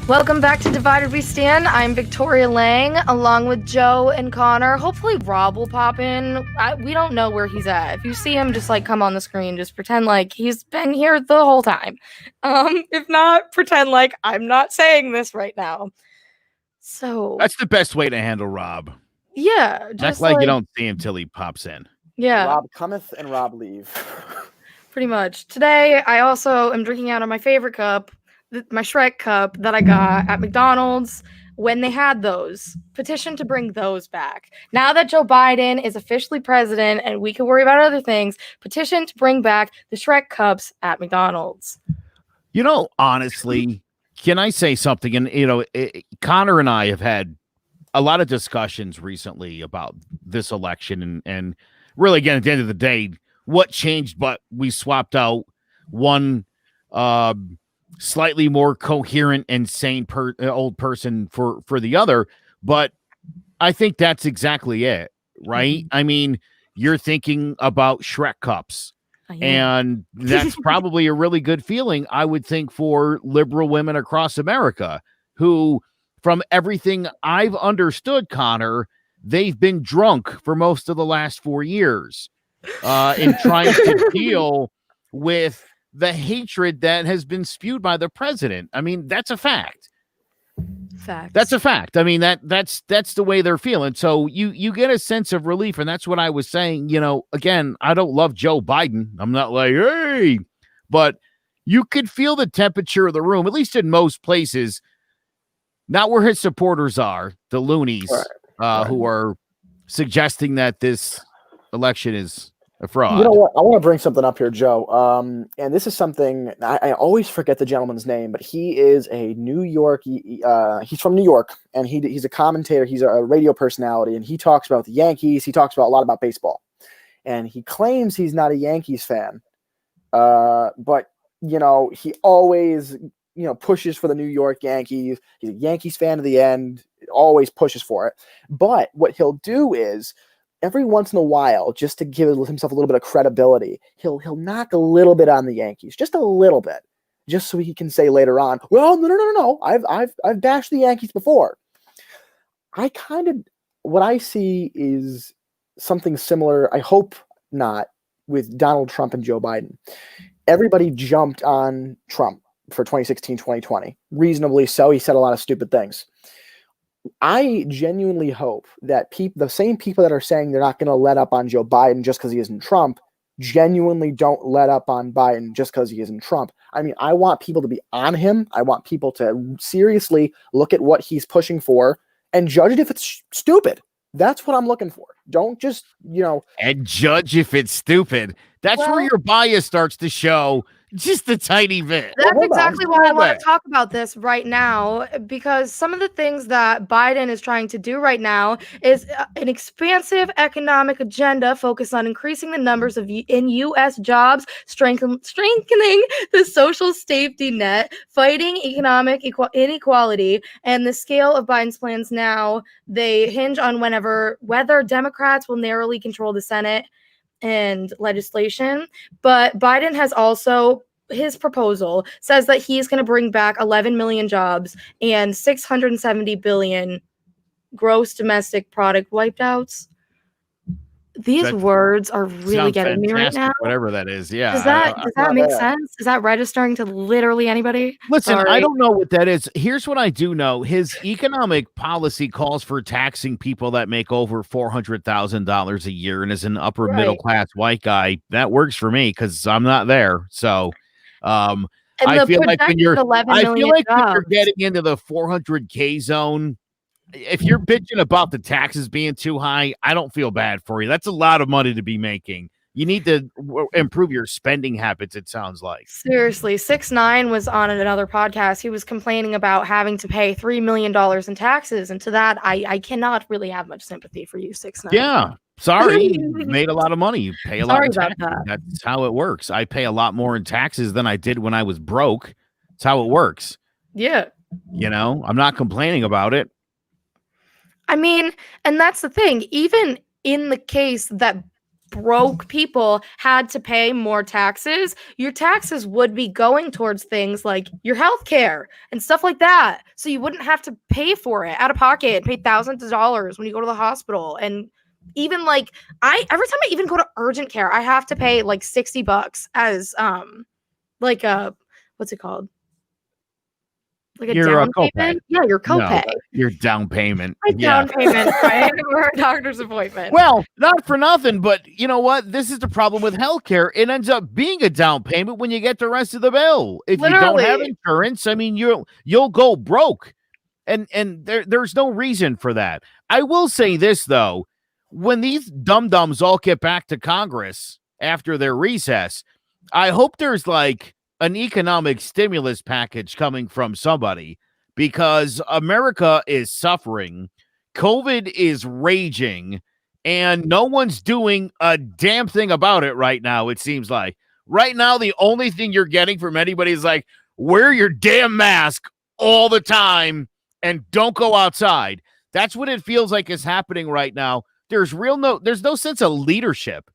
Welcome back to Divided We Stand. I'm Victoria Lang, along with Joe and Connor. Hopefully Rob will pop in. We don't know where he's at. If you see him, just come on the screen. Just pretend like he's been here the whole time. If not, pretend like I'm not saying this right now. So that's the best way to handle Rob. Yeah, just like you don't see him till he pops in. Yeah, Rob cometh and Rob leave. Pretty much. Today, I also am drinking out of my favorite cup. My Shrek cup that I got at McDonald's when they had those. Petition to bring those back. Now that Joe Biden is officially president and we can worry about other things, petition to bring back the Shrek cups at McDonald's. Honestly, can I say something? And, Connor and I have had a lot of discussions recently about this election and really, again, at the end of the day, what changed, but we swapped out one slightly more coherent and sane old person for the other. But I think that's exactly it, right? I mean, you're thinking about Shrek cups, and that's probably a really good feeling, I would think, for liberal women across America who, from everything I've understood, Connor, they've been drunk for most of the last 4 years in trying to deal with the hatred that has been spewed by the president. I mean, that's a fact. That's a fact. I mean, that's the way they're feeling. So you get a sense of relief, and that's what I was saying. Again, I don't love Joe Biden. I'm not like, hey, but you could feel the temperature of the room, at least in most places. Not where his supporters are, the loonies, who are suggesting that this election is a fraud. You know what? I want to bring something up here, Joe. And this is something I always forget the gentleman's name, but he is a New York. He's from New York, and he's a commentator. He's a radio personality, and he talks about the Yankees. He talks about a lot about baseball, and he claims he's not a Yankees fan. But he always pushes for the New York Yankees. He's a Yankees fan to the end. Always pushes for it. But what he'll do is, every once in a while, just to give himself a little bit of credibility, he'll knock a little bit on the Yankees, just a little bit, just so he can say later on, well, no, I've bashed the Yankees before. What I see is something similar. I hope not, with Donald Trump and Joe Biden. Everybody jumped on Trump for 2016, 2020, reasonably so. He said a lot of stupid things. I genuinely hope that the same people that are saying they're not going to let up on Joe Biden just because he isn't Trump genuinely don't let up on Biden just because he isn't Trump. I mean, I want people to be on him. I want people to seriously look at what he's pushing for and judge it if it's stupid. That's what I'm looking for. Don't just, And judge if it's stupid. That's where your bias starts to show. Just a tiny bit. That's exactly why I want to talk about this right now, because some of the things that Biden is trying to do right now is an expansive economic agenda focused on increasing the numbers in U.S. jobs, strengthening the social safety net, fighting economic inequality, and the scale of Biden's plans now, they hinge on whether Democrats will narrowly control the Senate and legislation. But Biden has also, his proposal says that he's going to bring back 11 million jobs and 670 billion gross domestic product wiped outs. These words are really getting me right now. Whatever that is. Yeah. Does that make sense? Is that registering to literally anybody? Listen, sorry. I don't know what that is. Here's what I do know. His economic policy calls for taxing people that make over $400,000 a year and is an upper middle class white guy. That works for me because I'm not there. So I feel like when you're getting into the 400K zone, if you're bitching about the taxes being too high, I don't feel bad for you. That's a lot of money to be making. You need to improve your spending habits, it sounds like. Seriously, 6ix9ine was on another podcast. He was complaining about having to pay $3 million in taxes. And to that, I cannot really have much sympathy for you, 6ix9ine. Yeah. Sorry, you made a lot of money. You pay a lot of taxes. That's how it works. I pay a lot more in taxes than I did when I was broke. That's how it works. Yeah. I'm not complaining about it. I mean, and that's the thing, even in the case that broke people had to pay more taxes, your taxes would be going towards things like your health care and stuff like that. So you wouldn't have to pay for it out of pocket, pay thousands of dollars when you go to the hospital. And even like every time I even go to urgent care, I have to pay like $60 as like a what's it called? Like a down payment? Yeah, your copay. No, your down payment. My down payment, right? For a doctor's appointment. Well, not for nothing, but you know what? This is the problem with healthcare. It ends up being a down payment when you get the rest of the bill. If you don't have insurance, I mean, you'll go broke. And there's no reason for that. I will say this, though. When these dum-dums all get back to Congress after their recess, I hope there's like an economic stimulus package coming from somebody, because America is suffering. COVID is raging, and no one's doing a damn thing about it right now, it seems like. Right now, the only thing you're getting from anybody is like, wear your damn mask all the time and don't go outside. That's what it feels like is happening right now. There's no sense of leadership.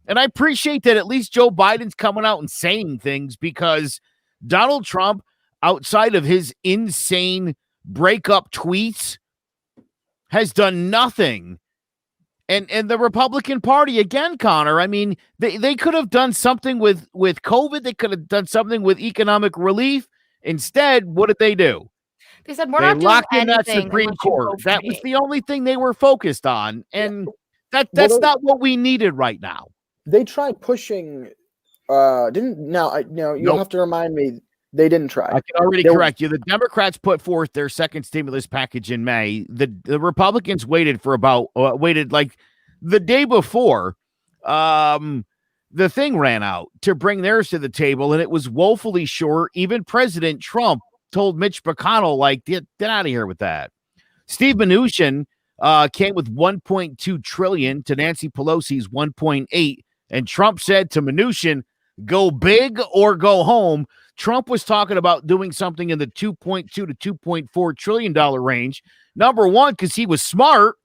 And I appreciate that at least Joe Biden's coming out and saying things, because Donald Trump, outside of his insane breakup tweets, has done nothing. And the Republican Party, again, Connor, I mean, they could have done something with COVID. They could have done something with economic relief. Instead, what did they do? They said, we're not doing anything. That Supreme Court. That was the only thing they were focused on. And that's not what we needed right now. They tried pushing, you'll have to remind me, they didn't try. I can already correct you. The Democrats put forth their second stimulus package in May. The Republicans waited like the day before the thing ran out to bring theirs to the table, and it was woefully short. Even President Trump told Mitch McConnell, like, get out of here with that. Steve Mnuchin came with $1.2 trillion to Nancy Pelosi's $1.8, and Trump said to Mnuchin, go big or go home. Trump was talking about doing something in the $2.2 to $2.4 trillion range. Number one, because he was smart,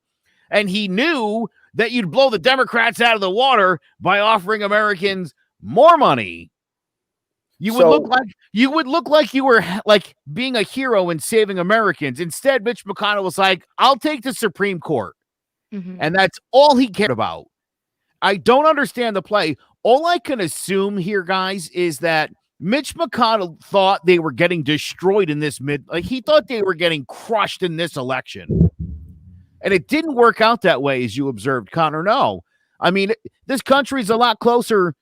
and he knew that you'd blow the Democrats out of the water by offering Americans more money. You would look like you were like being a hero and saving Americans. Instead, Mitch McConnell was like, I'll take the Supreme Court. Mm-hmm. And that's all he cared about. I don't understand the play. All I can assume here, guys, is that Mitch McConnell thought they were getting destroyed in this he thought they were getting crushed in this election. And it didn't work out that way, as you observed, Connor. No. I mean, this country's a lot closer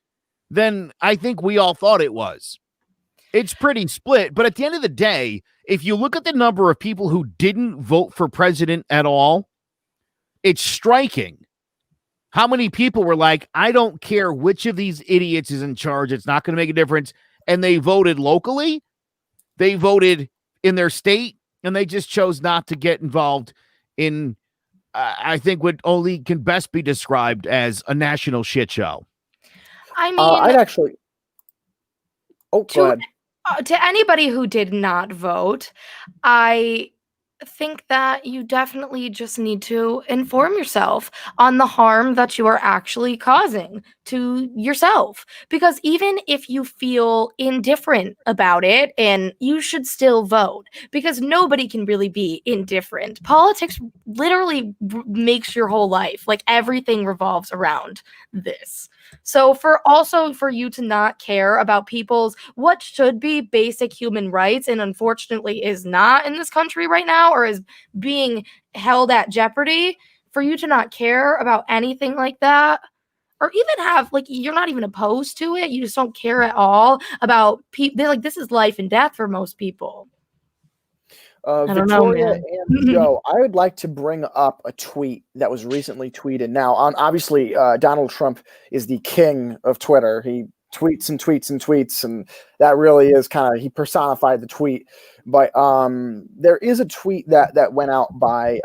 than I think we all thought it was. It's pretty split. But at the end of the day, if you look at the number of people who didn't vote for president at all, it's striking. How many people were like, I don't care which of these idiots is in charge. It's not going to make a difference. And they voted locally. They voted in their state, and they just chose not to get involved in, I think, what only can best be described as a national shit show. I mean, I'd actually. Oh, go ahead. To anybody who did not vote, I think that you definitely just need to inform yourself on the harm that you are actually causing to yourself. Because even if you feel indifferent about it, and you should still vote, because nobody can really be indifferent. Politics literally makes your whole life. Like, everything revolves around this. So for you to not care about people's what should be basic human rights, and unfortunately is not in this country right now, or is being held at jeopardy, for you to not care about anything like that, or even have, like, you're not even opposed to it, you just don't care at all about people. Like, this is life and death for most people. Victoria and Joe, I would like to bring up a tweet that was recently tweeted. Now, obviously, Donald Trump is the king of Twitter. He tweets and tweets and tweets, and that really is he personified the tweet. But there is a tweet that went out by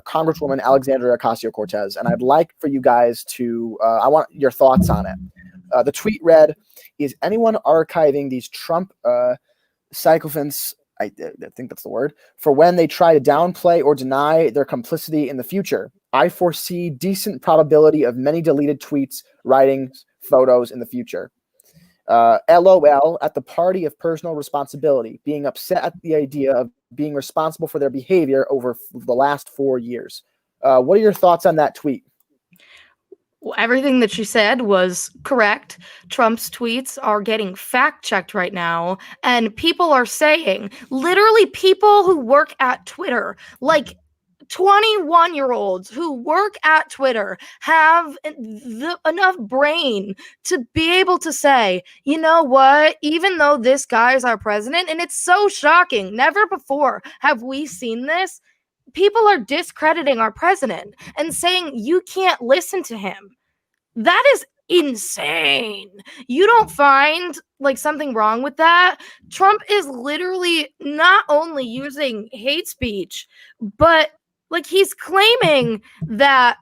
Congresswoman Alexandria Ocasio-Cortez, and I'd like for you guys to, I want your thoughts on it. The tweet read, is anyone archiving these Trump sycophants, I think that's the word, for when they try to downplay or deny their complicity in the future? I foresee decent probability of many deleted tweets, writings, photos in the future. LOL at the party of personal responsibility, being upset at the idea of being responsible for their behavior over the last 4 years. What are your thoughts on that tweet? Everything that she said was correct. Trump's tweets are getting fact-checked right now, and people are saying, literally people who work at Twitter, like 21-year-olds who work at Twitter have enough brain to be able to say, you know what, even though this guy is our president, and it's so shocking, never before have we seen this, people are discrediting our president and saying you can't listen to him. That is insane. You don't find like something wrong with that? Trump is literally not only using hate speech, but like he's claiming that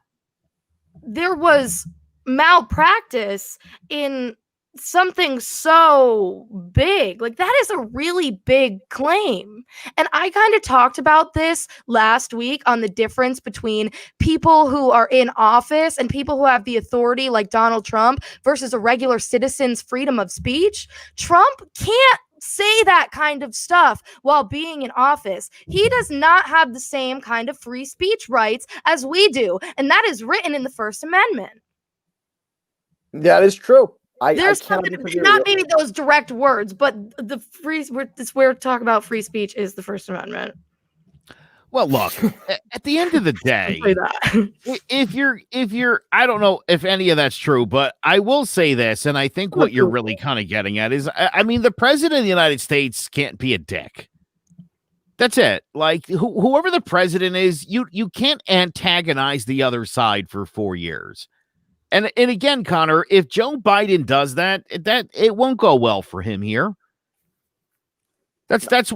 there was malpractice in something so big. Like that is a really big claim. And I kind of talked about this last week on the difference between people who are in office and people who have the authority like Donald Trump versus a regular citizen's freedom of speech. Trump can't say that kind of stuff while being in office. He does not have the same kind of free speech rights as we do. And that is written in the First Amendment. That is true. There's not maybe those direct words, but the we're talking about free speech is the First Amendment. Well, look, at the end of the day, if you're, I don't know if any of that's true, but I will say this, and I think what you're really kind of getting at is, I mean, the president of the United States can't be a dick. That's it. Like whoever the president is, you can't antagonize the other side for 4 years. And again, Connor, if Joe Biden does that it won't go well for him here. That's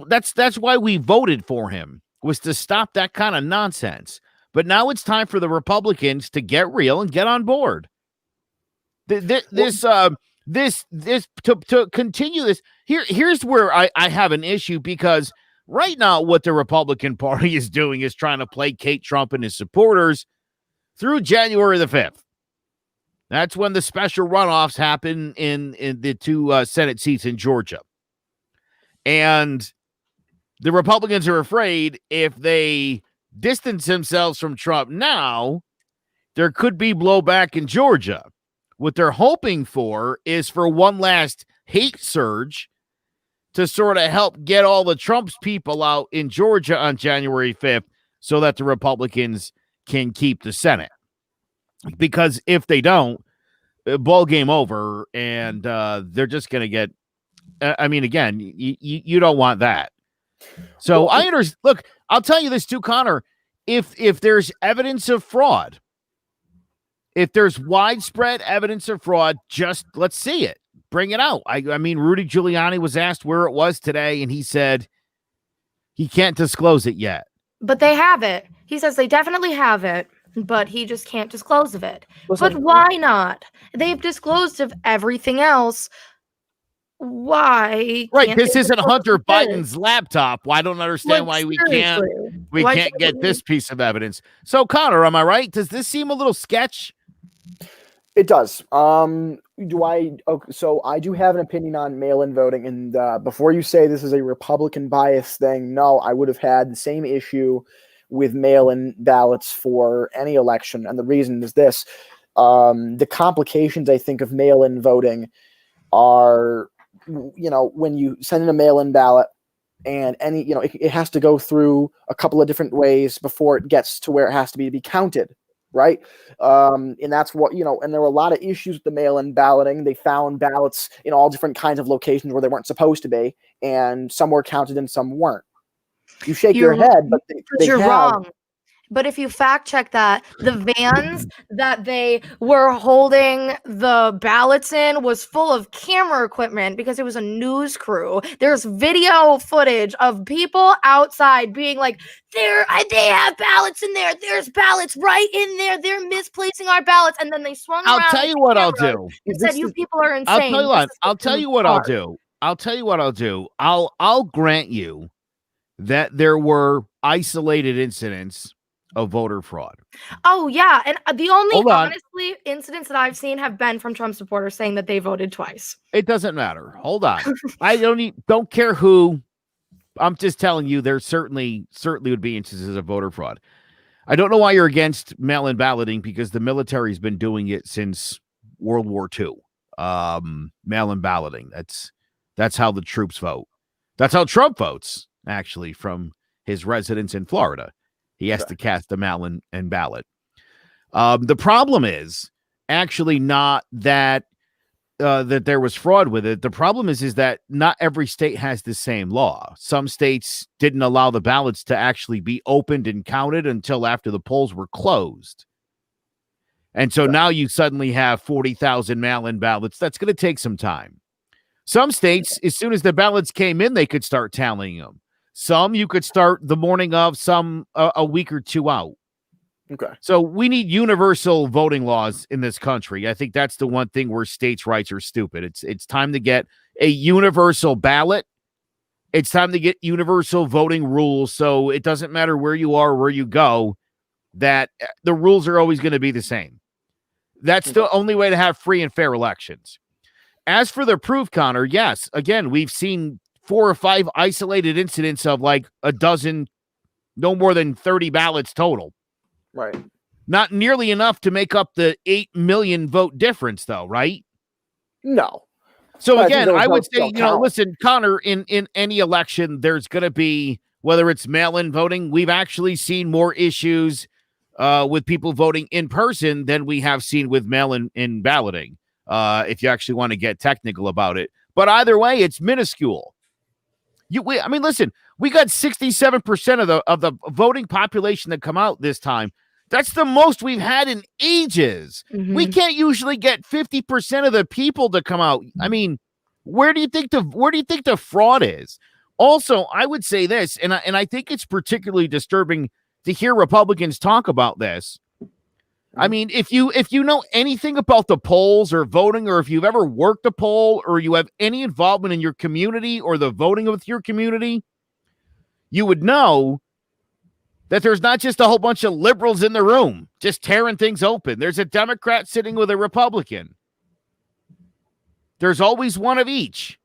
why we voted for him, was to stop that kind of nonsense. But now it's time for the Republicans to get real and get on board. To continue this. Here's where I have an issue, because right now what the Republican Party is doing is trying to placate Trump and his supporters through January the 5th. That's when the special runoffs happen in the two Senate seats in Georgia. And the Republicans are afraid if they distance themselves from Trump now, there could be blowback in Georgia. What they're hoping for is for one last hate surge to sort of help get all the Trump's people out in Georgia on January 5th so that the Republicans can keep the Senate. Because if they don't, ball game over, and they're just going to get, I mean, again, you don't want that. So I understand. Look, I'll tell you this too, Connor. If there's evidence of fraud, if there's widespread evidence of fraud, just let's see it. Bring it out. I mean, Rudy Giuliani was asked where it was today, and he said he can't disclose it yet. But they have it. He says they definitely have it, but he just can't disclose of it. But why not? They've disclosed of everything else. Why? Right. This isn't Hunter Biden's laptop. Well, I don't understand why we can't get this piece of evidence. So, Connor, am I right? Does this seem a little sketch? It does. So I do have an opinion on mail-in voting, and before you say this is a Republican bias thing, no, I would have had the same issue with mail-in ballots for any election. And the reason is this. The complications, I think, of mail-in voting are, when you send in a mail-in ballot and it has to go through a couple of different ways before it gets to where it has to be counted. Right. And that's what, and there were a lot of issues with the mail-in balloting. They found ballots in all different kinds of locations where they weren't supposed to be, and some were counted and some weren't. You shake your head, but you're wrong. But if you fact check that, the vans that they were holding the ballots in was full of camera equipment because it was a news crew. There's video footage of people outside being like, they have ballots in there. There's ballots right in there. They're misplacing our ballots. And then they swung around. I'll tell you what I'll do. And said, you people are insane. I'll tell you what I'll do. I'll grant you that there were isolated incidents of voter fraud. Oh, yeah. And the only, Hold on. honestly, incidents that I've seen have been from Trump supporters saying that they voted twice. It doesn't matter. Hold on. I don't care who. I'm just telling you, there certainly would be instances of voter fraud. I don't know why you're against mail-in balloting, because the military's been doing it since World War II. Mail-in balloting. That's how the troops vote. That's how Trump votes, actually, from his residence in Florida. He has to cast a mail-in ballot. The problem is actually not that that there was fraud with it. The problem is that not every state has the same law. Some states didn't allow the ballots to actually be opened and counted until after the polls were closed. And so now you suddenly have 40,000 mail-in ballots. That's going to take some time. Some states, as soon as the ballots came in, they could start tallying them. Some you could start the morning of, some a week or two out. Okay. So we need universal voting laws in this country. I think that's the one thing where states' rights are stupid. It's time to get a universal ballot. It's time to get universal voting rules, so it doesn't matter where you are or where you go, that the rules are always going to be the same. That's the only way to have free and fair elections. As for the proof, Connor, yes, again, we've seen 4 or 5 isolated incidents of like a dozen, no more than 30 ballots total. Right. Not nearly enough to make up the 8 million vote difference, though, right? No. So But again, I would say, count. listen, Connor, in any election, there's going to be, whether it's mail-in voting, we've actually seen more issues with people voting in person than we have seen with mail-in balloting, if you actually want to get technical about it. But either way, it's minuscule. Listen, we got 67% of the voting population that come out this time. That's the most we've had in ages. Mm-hmm. We can't usually get 50% of the people to come out. I mean, where do you think the fraud is? Also, I would say this, and I think it's particularly disturbing to hear Republicans talk about this. I mean, if you know anything about the polls or voting, or if you've ever worked a poll, or you have any involvement in your community or the voting with your community, you would know that there's not just a whole bunch of liberals in the room just tearing things open. There's a Democrat sitting with a Republican. There's always one of each.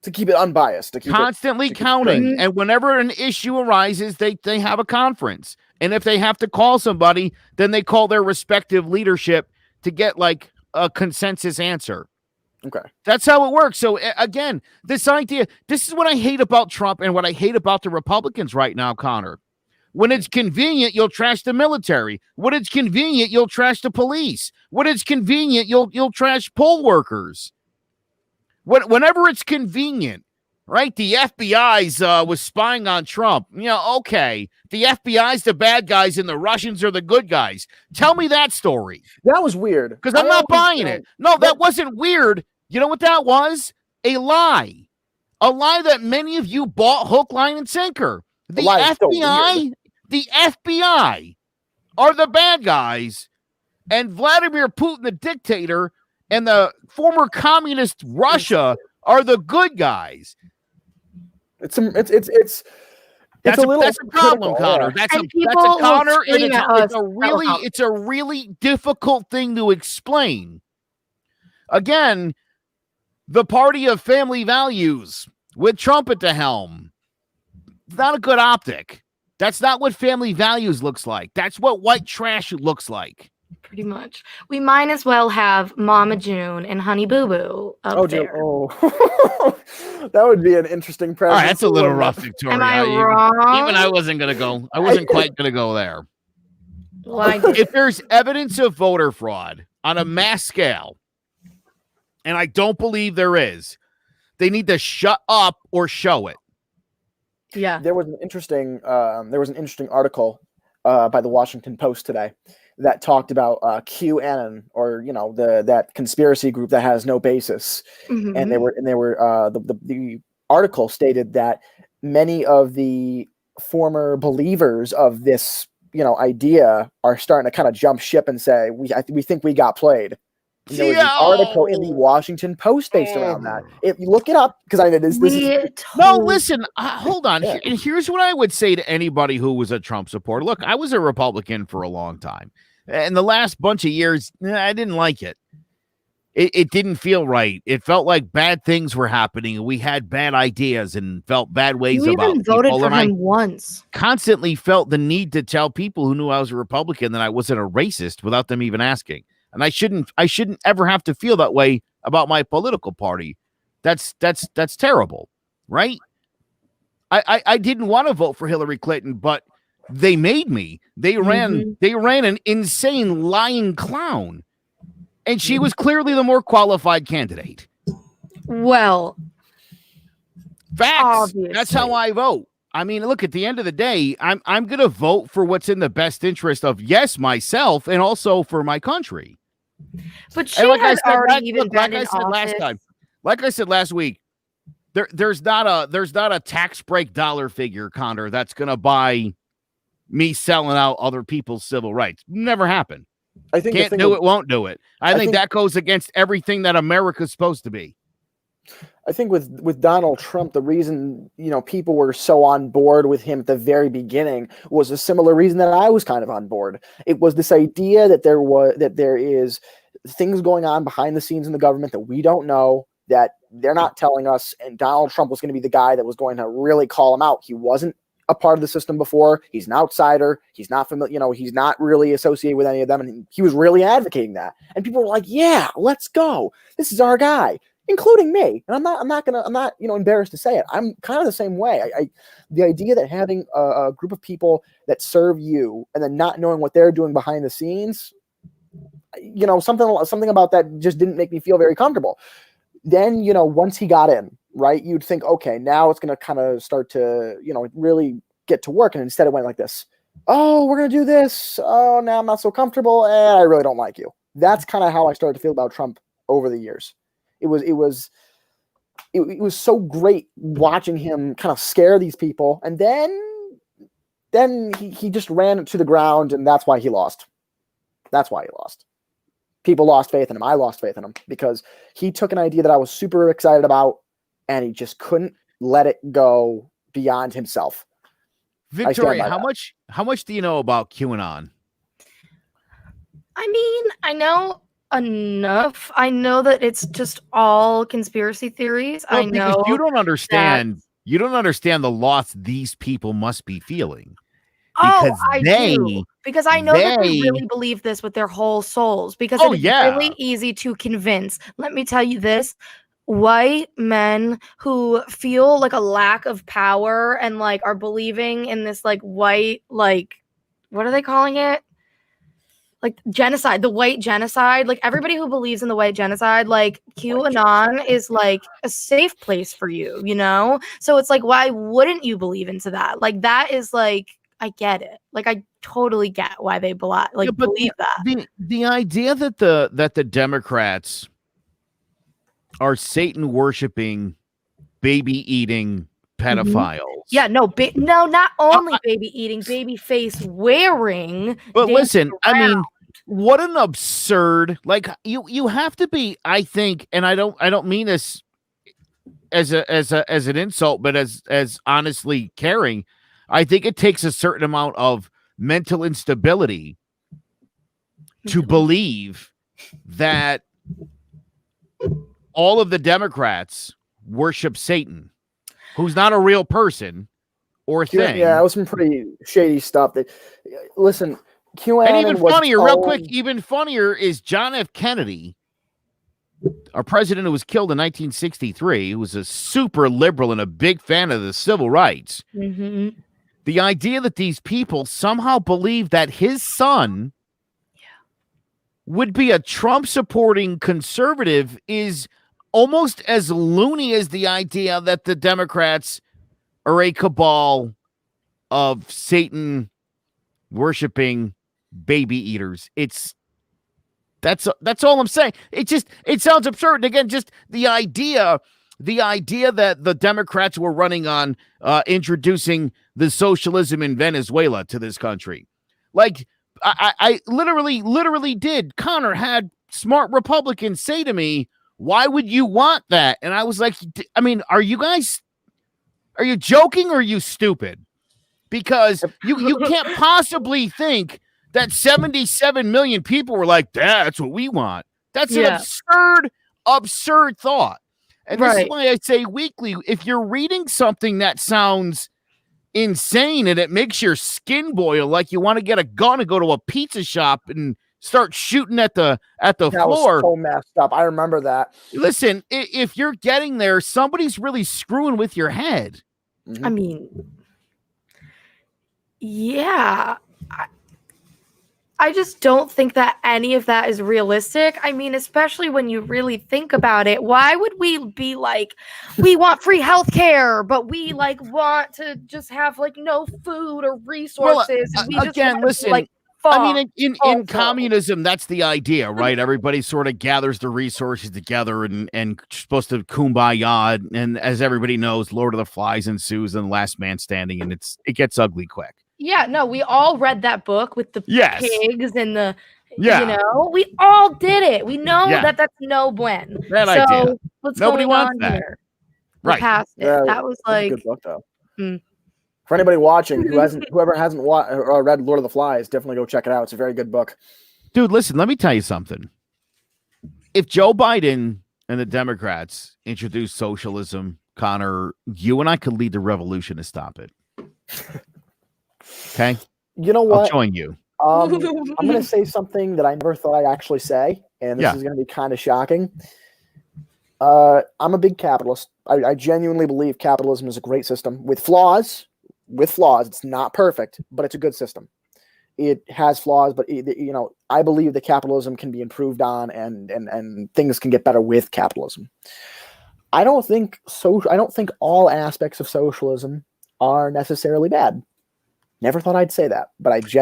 To keep it unbiased. To keep constantly counting. And whenever an issue arises, they have a conference. And if they have to call somebody, then they call their respective leadership to get like a consensus answer. Okay. That's how it works. So again, this idea, this is what I hate about Trump and what I hate about the Republicans right now, Connor. When it's convenient, you'll trash the military. When it's convenient, you'll trash the police. When it's convenient, you'll trash poll workers. Whenever it's convenient, right? The FBI's was spying on Trump. Okay. The FBI's the bad guys and the Russians are the good guys. Tell me that story. That was weird. Because I'm not buying it. No, that wasn't weird. You know what that was? A lie. A lie that many of you bought hook, line, and sinker. The FBI are the bad guys, and Vladimir Putin, the dictator, and the former communist Russia are the good guys. It's a problem, Connor. That's a Connor, and it's a really difficult thing to explain. Again, the party of family values with Trump at the helm. It's not a good optic. That's not what family values looks like. That's what white trash looks like. Pretty much. We might as well have Mama June and Honey Boo Boo up there. That would be an interesting present. All right, that's a little rough, Victoria. Am I wrong? Even I wasn't going to go. I wasn't quite going to go there. Like, if there's evidence of voter fraud on a mass scale, and I don't believe there is, they need to shut up or show it. Yeah. There was an interesting article by the Washington Post today that talked about QAnon, or that conspiracy group that has no basis. Mm-hmm. And the article stated that many of the former believers of this idea are starting to kind of jump ship and say we think we got played. And there was an article in the Washington Post based around that. If you look it up, because I know this is no. Listen, hold on. Yeah. And here's what I would say to anybody who was a Trump supporter. Look, I was a Republican for a long time, and the last bunch of years, I didn't like it. It didn't feel right. It felt like bad things were happening. We had bad ideas and felt bad ways you about even voted people. for him once. Constantly felt the need to tell people who knew I was a Republican that I wasn't a racist without them even asking. And I shouldn't ever have to feel that way about my political party. That's terrible, right? I didn't want to vote for Hillary Clinton, but they made me. They ran an insane lying clown. And she was clearly the more qualified candidate. Well, facts. Obviously. That's how I vote. I mean, look, at the end of the day, I'm going to vote for what's in the best interest of, yes, myself, and also for my country. But she had already even been in office. Last time, like I said last week, there's not a tax break dollar figure, Connor, that's going to buy me selling out other people's civil rights. Never happened. I think can't do it, won't do it. I think that goes against everything that America's supposed to be. I think with Donald Trump, the reason, people were so on board with him at the very beginning was a similar reason that I was kind of on board. It was this idea that there is things going on behind the scenes in the government that we don't know, that they're not telling us, and Donald Trump was going to be the guy that was going to really call him out. He wasn't a part of the system before. He's an outsider. He's not familiar, he's not really associated with any of them. And he was really advocating that. And people were like, yeah, let's go. This is our guy, including me. And I'm not embarrassed to say it. I'm kind of the same way. The idea that having a group of people that serve you and then not knowing what they're doing behind the scenes, something about that just didn't make me feel very comfortable. Then, once he got in, right, you'd think, okay, now it's going to kind of start to, really get to work. And instead it went like this. Oh, we're going to do this. Oh, now I'm not so comfortable. I really don't like you. That's kind of how I started to feel about Trump over the years. It was so great watching him kind of scare these people. And then he just ran it to the ground, and that's why he lost. That's why he lost. People lost faith in him. I lost faith in him because he took an idea that I was super excited about, and he just couldn't let it go beyond himself. Victoria, how much do you know about QAnon? I mean, I know enough. I know that it's just all conspiracy theories. Well, I know you don't understand. You don't understand the loss these people must be feeling. Because I do. Because I know that they really believe this with their whole souls. Because it's really easy to convince. Let me tell you this. White men who feel like a lack of power and like are believing in this like white, like, what are they calling it? Like genocide, the white genocide. Like everybody who believes in the white genocide, like QAnon is like a safe place for you, So it's like, why wouldn't you believe into that? Like that is like, I get it. Like I totally get why they believe that. The idea that the Democrats are Satan worshiping, baby eating pedophiles. Yeah, no, not only baby eating, baby face wearing. But listen, I mean, what an absurd! Like you have to be. I think, and I don't mean this as an insult, but as honestly caring. I think it takes a certain amount of mental instability to believe that all of the Democrats worship Satan, who's not a real person or thing. Yeah, it was some pretty shady stuff. Listen, QAnon and even funnier, real quick, even funnier is John F. Kennedy, our president who was killed in 1963, who was a super liberal and a big fan of the civil rights. Mm-hmm. The idea that these people somehow believe that his son would be a Trump-supporting conservative is almost as loony as the idea that the Democrats are a cabal of Satan worshiping baby eaters. That's all I'm saying. It sounds absurd. And again, just the idea that the Democrats were running on introducing the socialism in Venezuela to this country. Like I literally did. Connor had smart Republicans say to me, why would you want that? And I was like, I mean, are you joking or are you stupid? Because you can't possibly think that 77 million people were like, that's what we want. That's an absurd thought. And this is why I say weekly, if you're reading something that sounds insane and it makes your skin boil, like you want to get a gun and go to a pizza shop and start shooting at the floor. Was so messed up. I remember that. Listen, if you're getting there, somebody's really screwing with your head. I mean, yeah. I just don't think that any of that is realistic. I mean, especially when you really think about it. Why would we be like, we want free healthcare, but we like want to just have like no food or resources? Well, and we again, just listen. Like, I mean, in communism, that's the idea, right? Everybody sort of gathers the resources together and supposed to kumbaya. And as everybody knows, Lord of the Flies ensues and last man standing, and it gets ugly quick. Yeah, no, we all read that book with the pigs and the, you know, we all did it. We know that that's no buen. That idea. What's Nobody going wants on that. here? Right. Past it. Yeah, that was like a good book, though. For anybody watching whoever hasn't read Lord of the Flies, definitely go check it out. It's a very good book. Dude, listen, let me tell you something. If Joe Biden and the Democrats introduce socialism, Connor, you and I could lead the revolution to stop it. Okay? You know what? I'll join you. I'm going to say something that I never thought I'd actually say, and this is going to be kind of shocking. I'm a big capitalist. I genuinely believe capitalism is a great system with flaws. It's not perfect, but it's a good system. It has flaws, but I believe that capitalism can be improved on, and things can get better with capitalism. I don't think all aspects of socialism are necessarily bad. Never thought I'd say that, but I think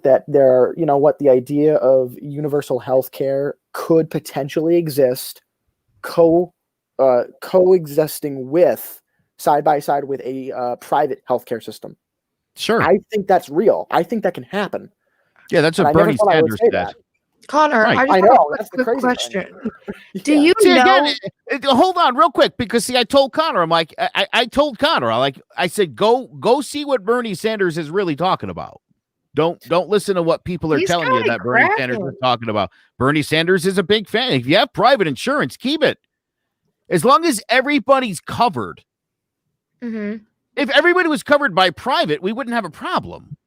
that there, the idea of universal health care could potentially exist, coexisting with side by side with a private healthcare system. Sure. I think that's real. I think that can happen. Yeah, that's what Bernie Sanders said. Connor, right. I know. That's the crazy question. Do you know? Again, hold on real quick, because I told Connor, I'm like, I told Connor, I said, go see what Bernie Sanders is really talking about. Don't listen to what people are telling you that Bernie Sanders is talking about. Bernie Sanders is a big fan. If you have private insurance, keep it. As long as everybody's covered. Mm-hmm. If everybody was covered by private, we wouldn't have a problem.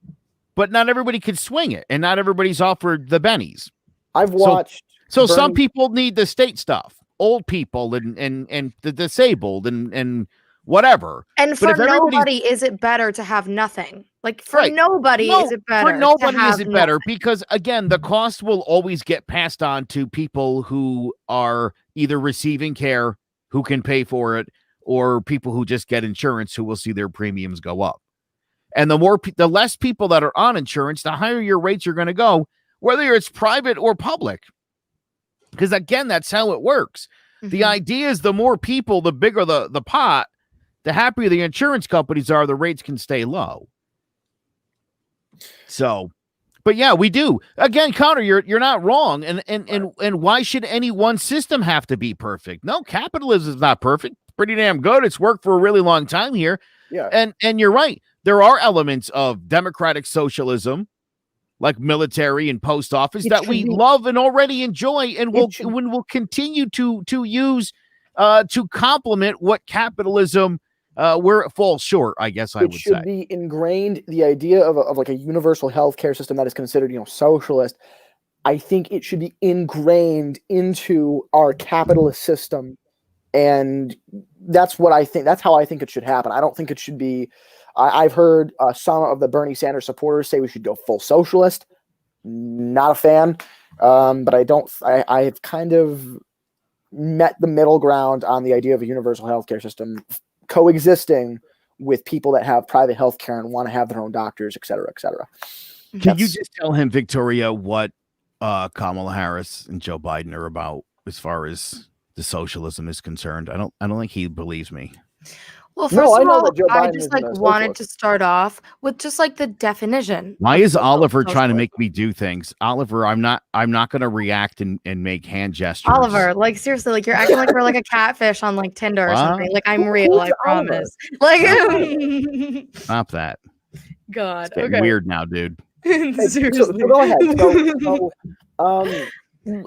But not everybody could swing it, and not everybody's offered the bennies. I've watched. So some people need the state stuff, old people and the disabled and whatever. And for nobody, is it better to have nothing? Like for nobody, is it better? For nobody, is it better? Because again, the cost will always get passed on to people who are either receiving care, who can pay for it, or people who just get insurance, who will see their premiums go up. And the less people that are on insurance, the higher your rates are going to go, whether it's private or public. Because again, that's how it works. Mm-hmm. The idea is the more people, the bigger the pot, the happier the insurance companies are, the rates can stay low. So, but yeah, we do. Again, Connor, you're not wrong. And why should any one system have to be perfect? No, capitalism is not perfect. Pretty damn good. It's worked for a really long time here. Yeah. And you're right. There are elements of democratic socialism, like military and post office, that we love and already enjoy, and we'll continue to use to complement what capitalism where it falls short, I guess I would say. It should be ingrained, the idea of like a universal healthcare system that is considered, socialist. I think it should be ingrained into our capitalist system, and that's what I think. That's how I think it should happen. I don't think it should be. I've heard some of the Bernie Sanders supporters say we should go full socialist. Not a fan, but I've kind of met the middle ground on the idea of a universal healthcare system coexisting with people that have private healthcare and want to have their own doctors, et cetera, et cetera. Can you just tell him, Victoria, what Kamala Harris and Joe Biden are about as far as the socialism is concerned? I don't think he believes me. Well, No, first I of know all, that Joe I Biden just isn't like a wanted socialist. to start off with just like the definition. Why of is Oliver trying to socialism. make me do things? Oliver, I'm not going to react and make hand gestures. Oliver, like seriously, like you're acting like we're like a catfish on like Tinder or something. Like I'm real, Who's I Oliver? promise. Like, Stop that. God, It's getting okay. weird now, dude. Seriously. So go ahead.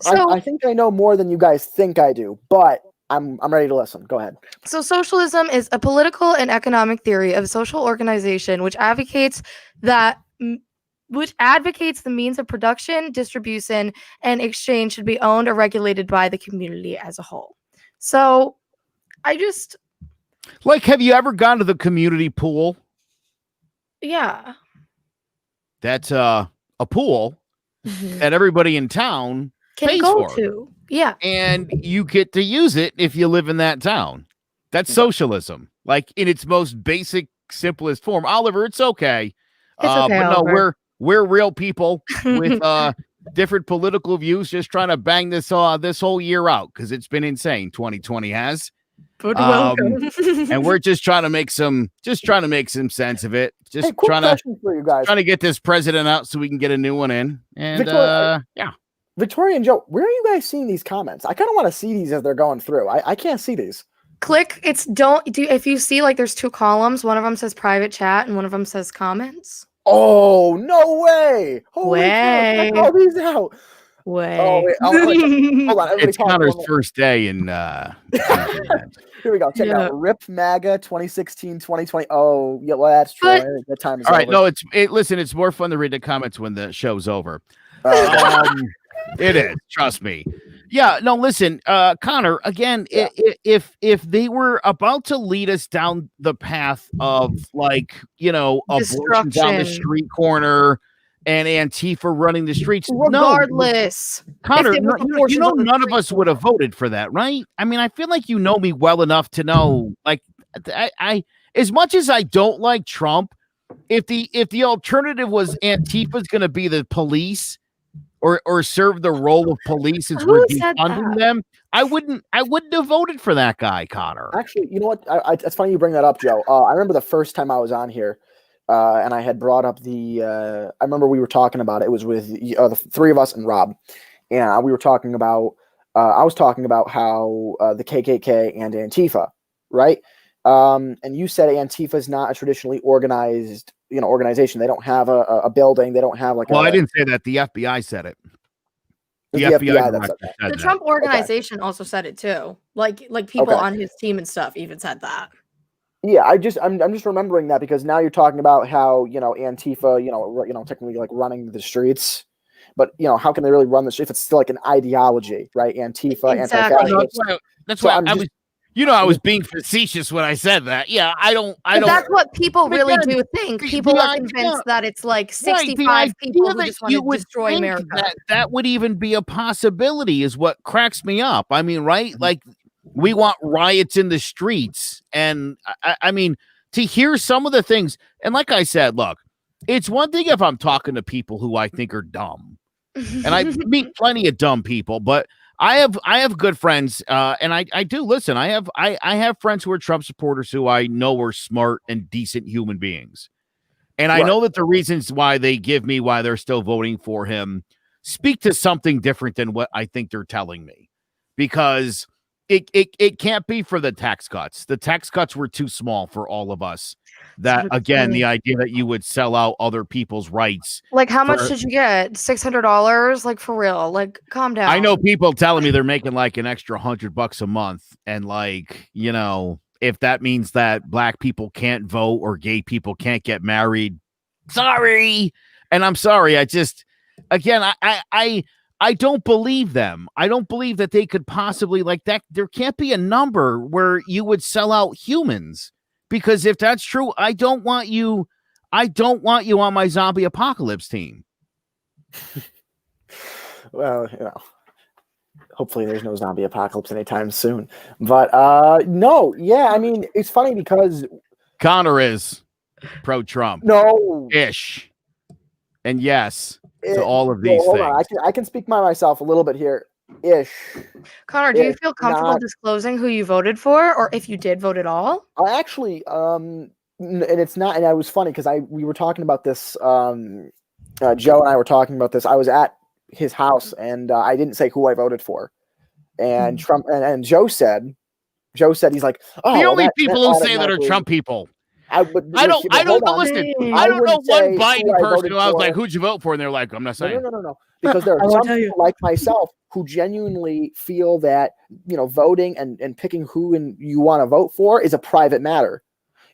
I think I know more than you guys think I do, but I'm ready to listen. Go ahead. So socialism is a political and economic theory of social organization which advocates the means of production, distribution, and exchange should be owned or regulated by the community as a whole. So I just Like, have you ever gone to the community pool? yeah. That's a pool that everybody in town Can pays go for. to. Yeah. And you get to use it if you live in that town. That's socialism, like in its most basic, simplest form. Oliver, it's okay. It's okay, but no, Oliver. we're real people with different political views, just trying to bang this whole year out because it's been insane. 2020 has. But welcome. And we're just trying to make some sense of it. Just Hey, quick trying question for you guys. to get this president out so we can get a new one in. And yeah. Victoria and Joe, where are you guys seeing these comments? I kind of want to see these as they're going through. I can't see these. Click. If you see like there's two columns, one of them says private chat and one of them says comments. Oh, no way. Holy cow, check all these out. Way. Oh, wait. Hold on. Everybody It's Connor's first day in Here we go. Check it Yeah. out. Rip MAGA 2016, 2020. Oh, yeah, well, that's true. But- That time is all right. over. No, listen, it's more fun to read the comments when the show's over. It is, trust me. Yeah, no, listen, Connor, again, Yeah. if they were about to lead us down the path of like, abortion down the Destruction. street corner and Antifa running the streets, Regardless. Connor, if there was abortions on the none of street us would have voted for that, right? I mean, I feel like you know me well enough to know, like, I as much as I don't like Trump, if the alternative was Antifa's going to be the police or serve the role of police since we're defunding them, I wouldn't have voted for that guy, Connor. Actually, you know what? It's funny you bring that up, Joe. I remember the first time I was on here, and I had brought up I remember we were talking about it. It was with the three of us and Rob, and we were talking about. I was talking about how the KKK and Antifa, right? And you said Antifa is not a traditionally organized, organization. They don't have a building. They don't have like. Well, I didn't say that. The FBI said it. The FBI that director said that. said The that. Trump organization also said it too. Like people on his team and stuff even said that. Yeah, I'm just remembering that because now you're talking about how Antifa, technically like running the streets, but how can they really run the streets if it's still like an ideology, right? Antifa, Exactly. anti-fascist. That's why I was. I was being facetious when I said that. Yeah, I don't. That's what people really Again, do think. the People are idea- convinced that it's like Right, 65 people who that just want you to would destroy think America. that would even be a possibility is what cracks me up. I mean, right? Like we want riots in the streets, and I mean to hear some of the things. And like I said, look, it's one thing if I'm talking to people who I think are dumb, and I meet plenty of dumb people, but I have good friends, and I do listen. I have friends who are Trump supporters who I know are smart and decent human beings, and I know that the reasons why they're still voting for him speak to something different than what I think they're telling me, because it can't be for the tax cuts. The tax cuts were too small for all of us. That again, the idea that you would sell out other people's rights. Like, how much did you get? $600? Like, for real? Like, calm down. I know people telling me they're making like an extra $100 a month, and like, if that means that black people can't vote or gay people can't get married, sorry. And I'm sorry. I just, again, I don't believe them. I don't believe that they could possibly like that. There can't be a number where you would sell out humans. Because if that's true, I don't want you on my zombie apocalypse team. Well, hopefully there's no zombie apocalypse anytime soon. But no, yeah, I mean, it's funny because Connor is pro-Trump. No-ish. And yes to all of these hold things. on. I can speak by myself a little bit here. ish. Connor, do you If feel comfortable not- disclosing who you voted for, or if you did vote at all? I actually, and it's not, and I was funny because we were talking about this. Joe and I were talking about this. I was at his house, and I didn't say who I voted for. And Trump and Joe said he's like, oh, The well, only that people who say that are automatically- Trump people. I don't know. Listen, Dang. I don't know wouldn't one say who Biden I person voted who I was for. like, "Who'd you vote for?" And they're like, "I'm not saying." No. Because there I are won't some tell you. people like myself who genuinely feel that, voting and picking who you want to vote for is a private matter.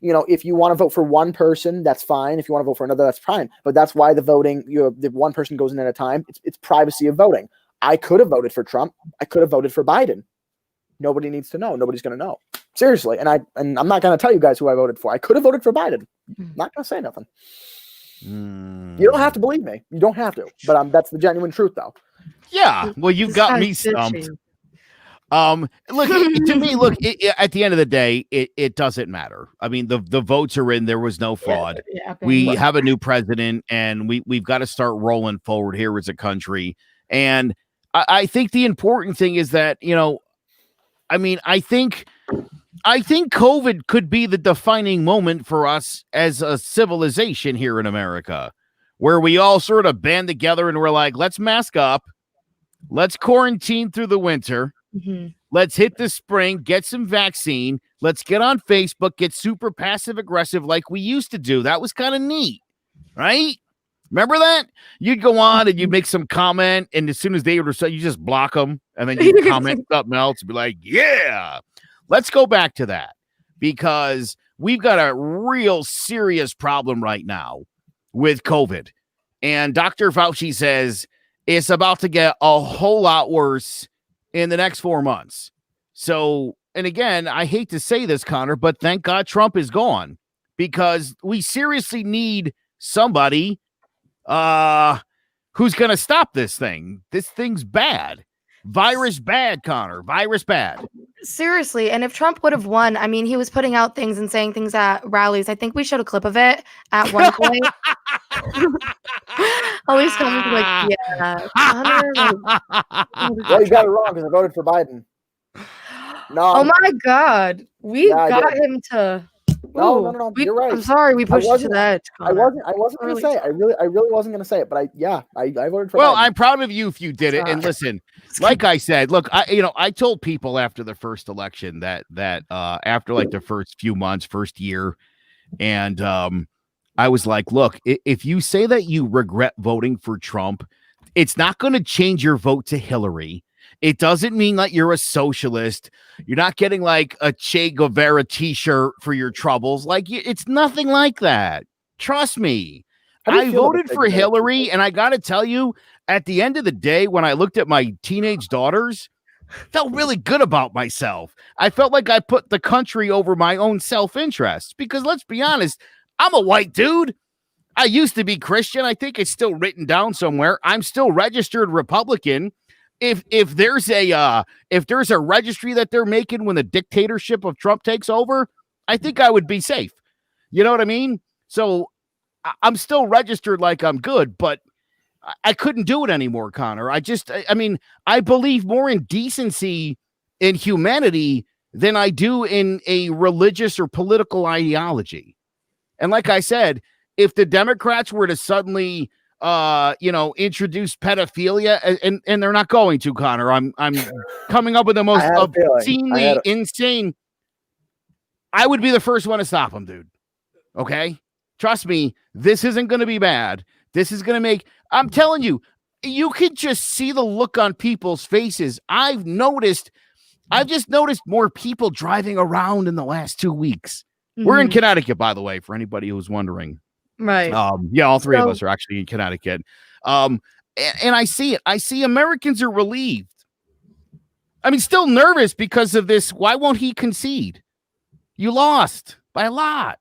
If you want to vote for one person, that's fine. If you want to vote for another, that's fine. But that's why the voting, the one person goes in at a time. It's privacy of voting. I could have voted for Trump. I could have voted for Biden. Nobody needs to know. Nobody's going to know. Seriously. And I'm not going to tell you guys who I voted for. I could have voted for Biden. Not going to say nothing. You don't have to believe me. You don't have to. But that's the genuine truth, though. Yeah. Well, you got me stumped. Look, to me, at the end of the day, it doesn't matter. I mean, the votes are in. There was no fraud. Yeah, we have a new president, and we've got to start rolling forward here as a country. And I think the important thing is that, I think COVID could be the defining moment for us as a civilization here in America, where we all sort of band together and we're like, let's mask up, let's quarantine through the winter. Mm-hmm. Let's hit the spring, get some vaccine. Let's get on Facebook, get super passive aggressive like we used to do. That was kind of neat, right? Remember that? You'd go on and you'd make some comment, and as soon as they were, you just block them, and then you comment something else and be like, yeah, let's go back to that, because we've got a real serious problem right now with COVID. And Dr. Fauci says it's about to get a whole lot worse in the next 4 months. So, and again, I hate to say this, Connor, but thank God Trump is gone, because we seriously need somebody who's going to stop this thing. This thing's bad. Virus bad, Connor. Virus bad. Seriously. And if Trump would have won, I mean, he was putting out things and saying things at rallies. I think we showed a clip of it at one point. Always comes like, yeah. Connor, Well, you got it wrong because I voted for Biden. No. Oh my God. We got him to. No. You're right. I'm sorry, we pushed you to the edge. Connor. I wasn't going to say it. I really wasn't going to say it, but I voted for Well, Biden. I'm proud of you if you did it. And listen, like I said, look, I told people after the first election that after like the first few months, first year, and I was like, look, if you say that you regret voting for Trump, it's not going to change your vote to Hillary. It doesn't mean that you're a socialist. You're not getting like a Che Guevara t-shirt for your troubles. Like, it's nothing like that. Trust me. I voted for Hillary, and I got to tell you, at the end of the day, when I looked at my teenage daughters, I felt really good about myself. I felt like I put the country over my own self-interest, because let's be honest, I'm a white dude. I used to be Christian. I think it's still written down somewhere. I'm still registered Republican. If there's a registry that they're making when the dictatorship of Trump takes over, I think I would be safe. You know what I mean? So I'm still registered like I'm good, but I couldn't do it anymore, Connor. I believe more in decency and humanity than I do in a religious or political ideology. And like I said, if the Democrats were to suddenly introduce pedophilia, and they're not going to, Connor. I'm coming up with the most obscenely insane. I would be the first one to stop them, dude. Okay? Trust me, this isn't going to be bad. This is going to make, I'm telling you, you can just see the look on people's faces. I've just noticed more people driving around in the last 2 weeks. Mm-hmm. We're in Connecticut, by the way, for anybody who's wondering. Right. All three of us are actually in Connecticut. And I see it. I see Americans are relieved. I mean, still nervous because of this. Why won't he concede? You lost by a lot.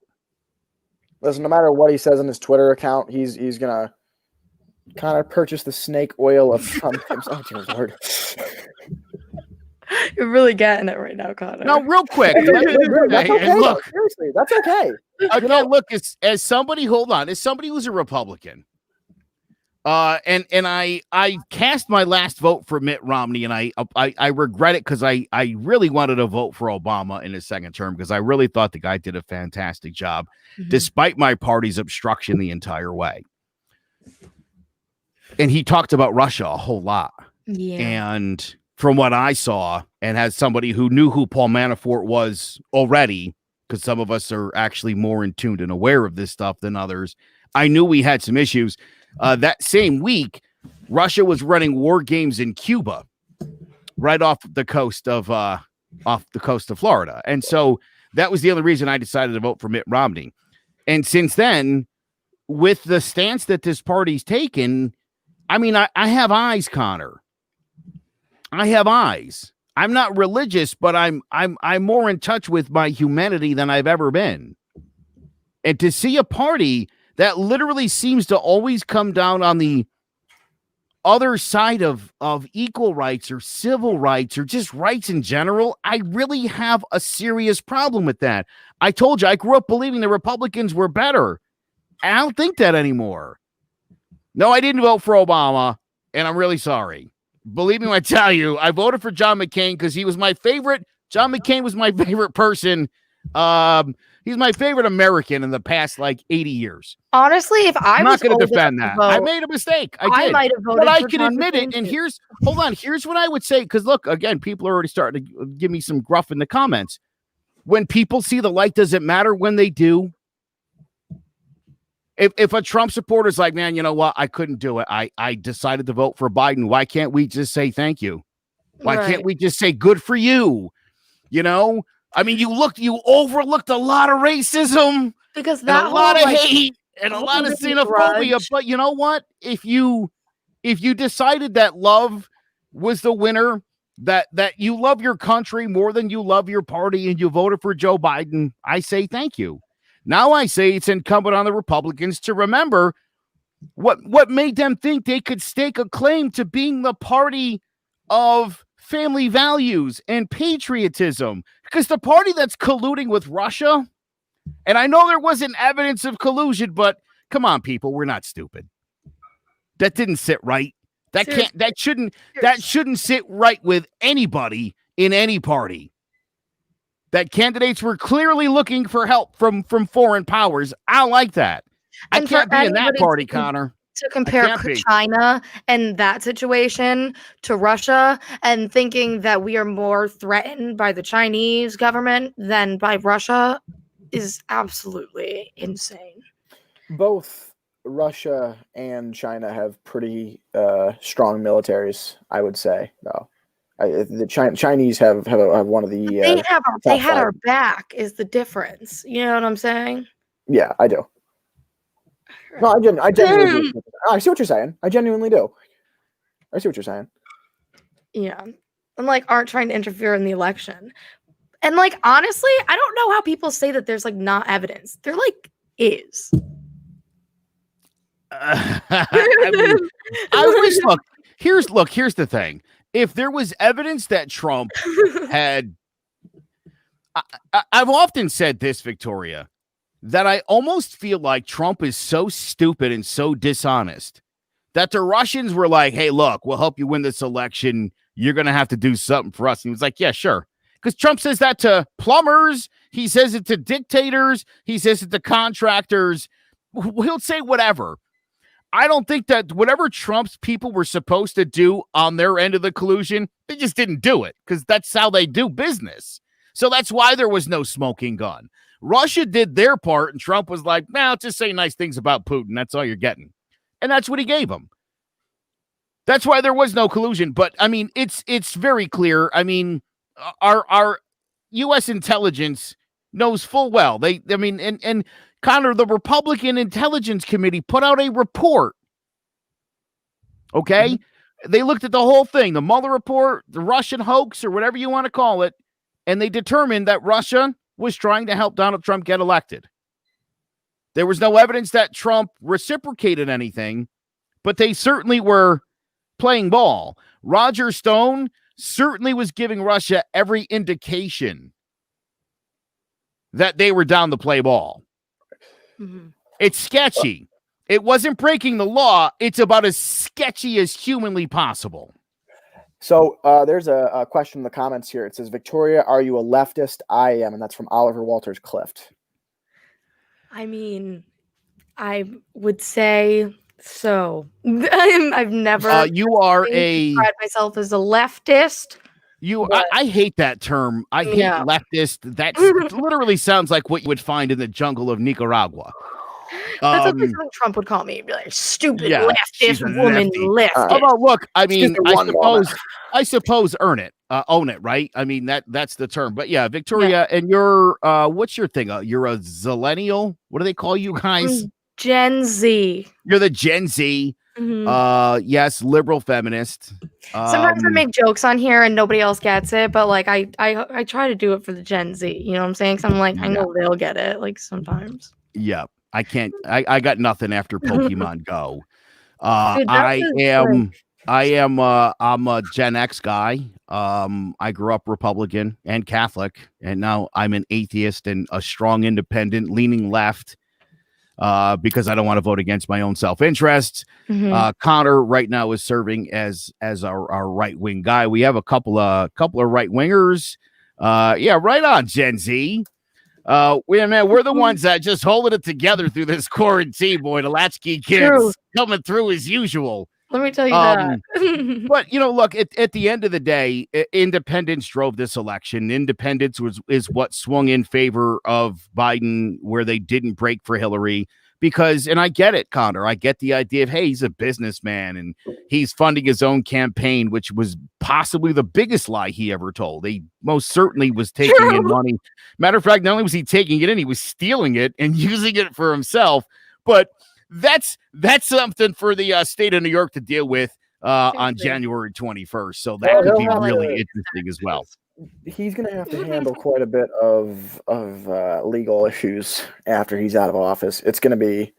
Listen, no matter what he says on his Twitter account, he's gonna kind of purchase the snake oil of Trump himself. Oh, dear Lord. You're really getting it right now, Connor. No, real quick. That's okay, look, seriously, that's okay. Again, look, as somebody who's a Republican, And I cast my last vote for Mitt Romney, and I regret it because I really wanted to vote for Obama in his second term because I really thought the guy did a fantastic job, despite my party's obstruction the entire way. And he talked about Russia a whole lot. Yeah. And from what I saw, and as somebody who knew who Paul Manafort was already, because some of us are actually more in tune and aware of this stuff than others, I knew we had some issues. That same week, Russia was running war games in Cuba, right off the coast of Florida. And so that was the only reason I decided to vote for Mitt Romney. And since then, with the stance that this party's taken, I mean, I have eyes, Connor. I have eyes. I'm not religious, but I'm more in touch with my humanity than I've ever been. And to see a party that literally seems to always come down on the other side of equal rights or civil rights or just rights in general, I really have a serious problem with that. I told you, I grew up believing the Republicans were better. I don't think that anymore. No, I didn't vote for Obama, and I'm really sorry. Believe me when I tell you, I voted for John McCain because he was my favorite. John McCain was my favorite person. He's my favorite American in the past, 80 years. Honestly, if I'm not going to defend that. I made a mistake. I did. Might have voted but I for can John admit McCain it. And here's what I would say. Because look, again, people are already starting to give me some gruff in the comments. When people see the light, does it matter when they do? If a Trump supporter is like, man, you know what? I couldn't do it. I decided to vote for Biden. Why can't we just say thank you? Why can't we just say good for you? You know, I mean, you overlooked a lot of racism because that and a lot of hate and a lot of xenophobia. But you know what? If you decided that love was the winner, that you love your country more than you love your party, and you voted for Joe Biden, I say thank you. Now I say it's incumbent on the Republicans to remember what made them think they could stake a claim to being the party of family values and patriotism. Because the party that's colluding with Russia, and I know there wasn't evidence of collusion, but come on, people, we're not stupid. That didn't sit right. That shouldn't sit right with anybody in any party. That candidates were clearly looking for help from foreign powers. I don't like that. I can't be in that party, Connor. To compare China and that situation to Russia and thinking that we are more threatened by the Chinese government than by Russia is absolutely insane. Both Russia and China have pretty strong militaries, I would say, though. The Chinese have one of the they had our back is the difference. You know what I'm saying? Yeah, I do. No, I genuinely do. I see what you're saying. I genuinely do. I see what you're saying. Yeah. And aren't trying to interfere in the election. And honestly, I don't know how people say that there's not evidence. There is. I wish here's the thing. If there was evidence that Trump had, I've often said this, Victoria, that I almost feel like Trump is so stupid and so dishonest that the Russians were like, hey, look, we'll help you win this election. You're going to have to do something for us. And he was like, yeah, sure. Because Trump says that to plumbers. He says it to dictators. He says it to contractors. He'll say whatever. I don't think that whatever Trump's people were supposed to do on their end of the collusion, they just didn't do it because that's how they do business. So that's why there was no smoking gun. Russia did their part, and Trump was like, "Now, just say nice things about Putin. That's all you're getting," and that's what he gave him. That's why there was no collusion. But I mean, it's very clear. I mean, our U.S. intelligence knows full well. And Connor, the Republican Intelligence Committee put out a report. Okay, They looked at the whole thing, the Mueller report, the Russian hoax, or whatever you want to call it, and they determined that Russia was trying to help Donald Trump get elected. There was no evidence that Trump reciprocated anything, but they certainly were playing ball. Roger Stone certainly was giving Russia every indication that they were down to play ball. Mm-hmm. It's sketchy. It wasn't breaking the law. It's about as sketchy as humanly possible. So there's a question in the comments here. It says, Victoria, are you a leftist? I am. And that's from Oliver Walters Clift. I mean, I would say so. I've never you are described myself as a leftist. I hate that term. I hate leftist. That literally sounds like what you would find in the jungle of Nicaragua. That's what something Trump would call me. He'd be like, stupid leftist woman left. Although, look, I mean, I suppose own it, right? I mean, that's the term. But yeah, Victoria, and you're what's your thing? You're a zillennial. What do they call you guys? Gen Z. You're the Gen Z. Yes, liberal feminist. Sometimes I make jokes on here and nobody else gets it, but like I try to do it for the Gen Z. You know what I'm saying? So I'm like, I know they'll get it. Like sometimes. Yeah, I can't. I got nothing after Pokemon Go. Dude, I'm a Gen X guy. I grew up Republican and Catholic, and now I'm an atheist and a strong independent, leaning left. Because I don't want to vote against my own self-interest. Connor right now is serving as our right-wing guy. We have a couple of right-wingers. Yeah, right on, Gen Z. We're the ones that just holding it together through this quarantine, boy. The latchkey kids coming through as usual. Let me tell you that. But look, at the end of the day, independents drove this election. Independence is what swung in favor of Biden, where they didn't break for Hillary. Because, and I get it, Connor, I get the idea of, hey, he's a businessman and he's funding his own campaign, which was possibly the biggest lie he ever told. He most certainly was taking in money. Matter of fact, not only was he taking it in, he was stealing it and using it for himself. But that's something for the state of New York to deal with on January 21st. So that could be really interesting as well. He's going to have to handle quite a bit of legal issues after he's out of office. It's going to be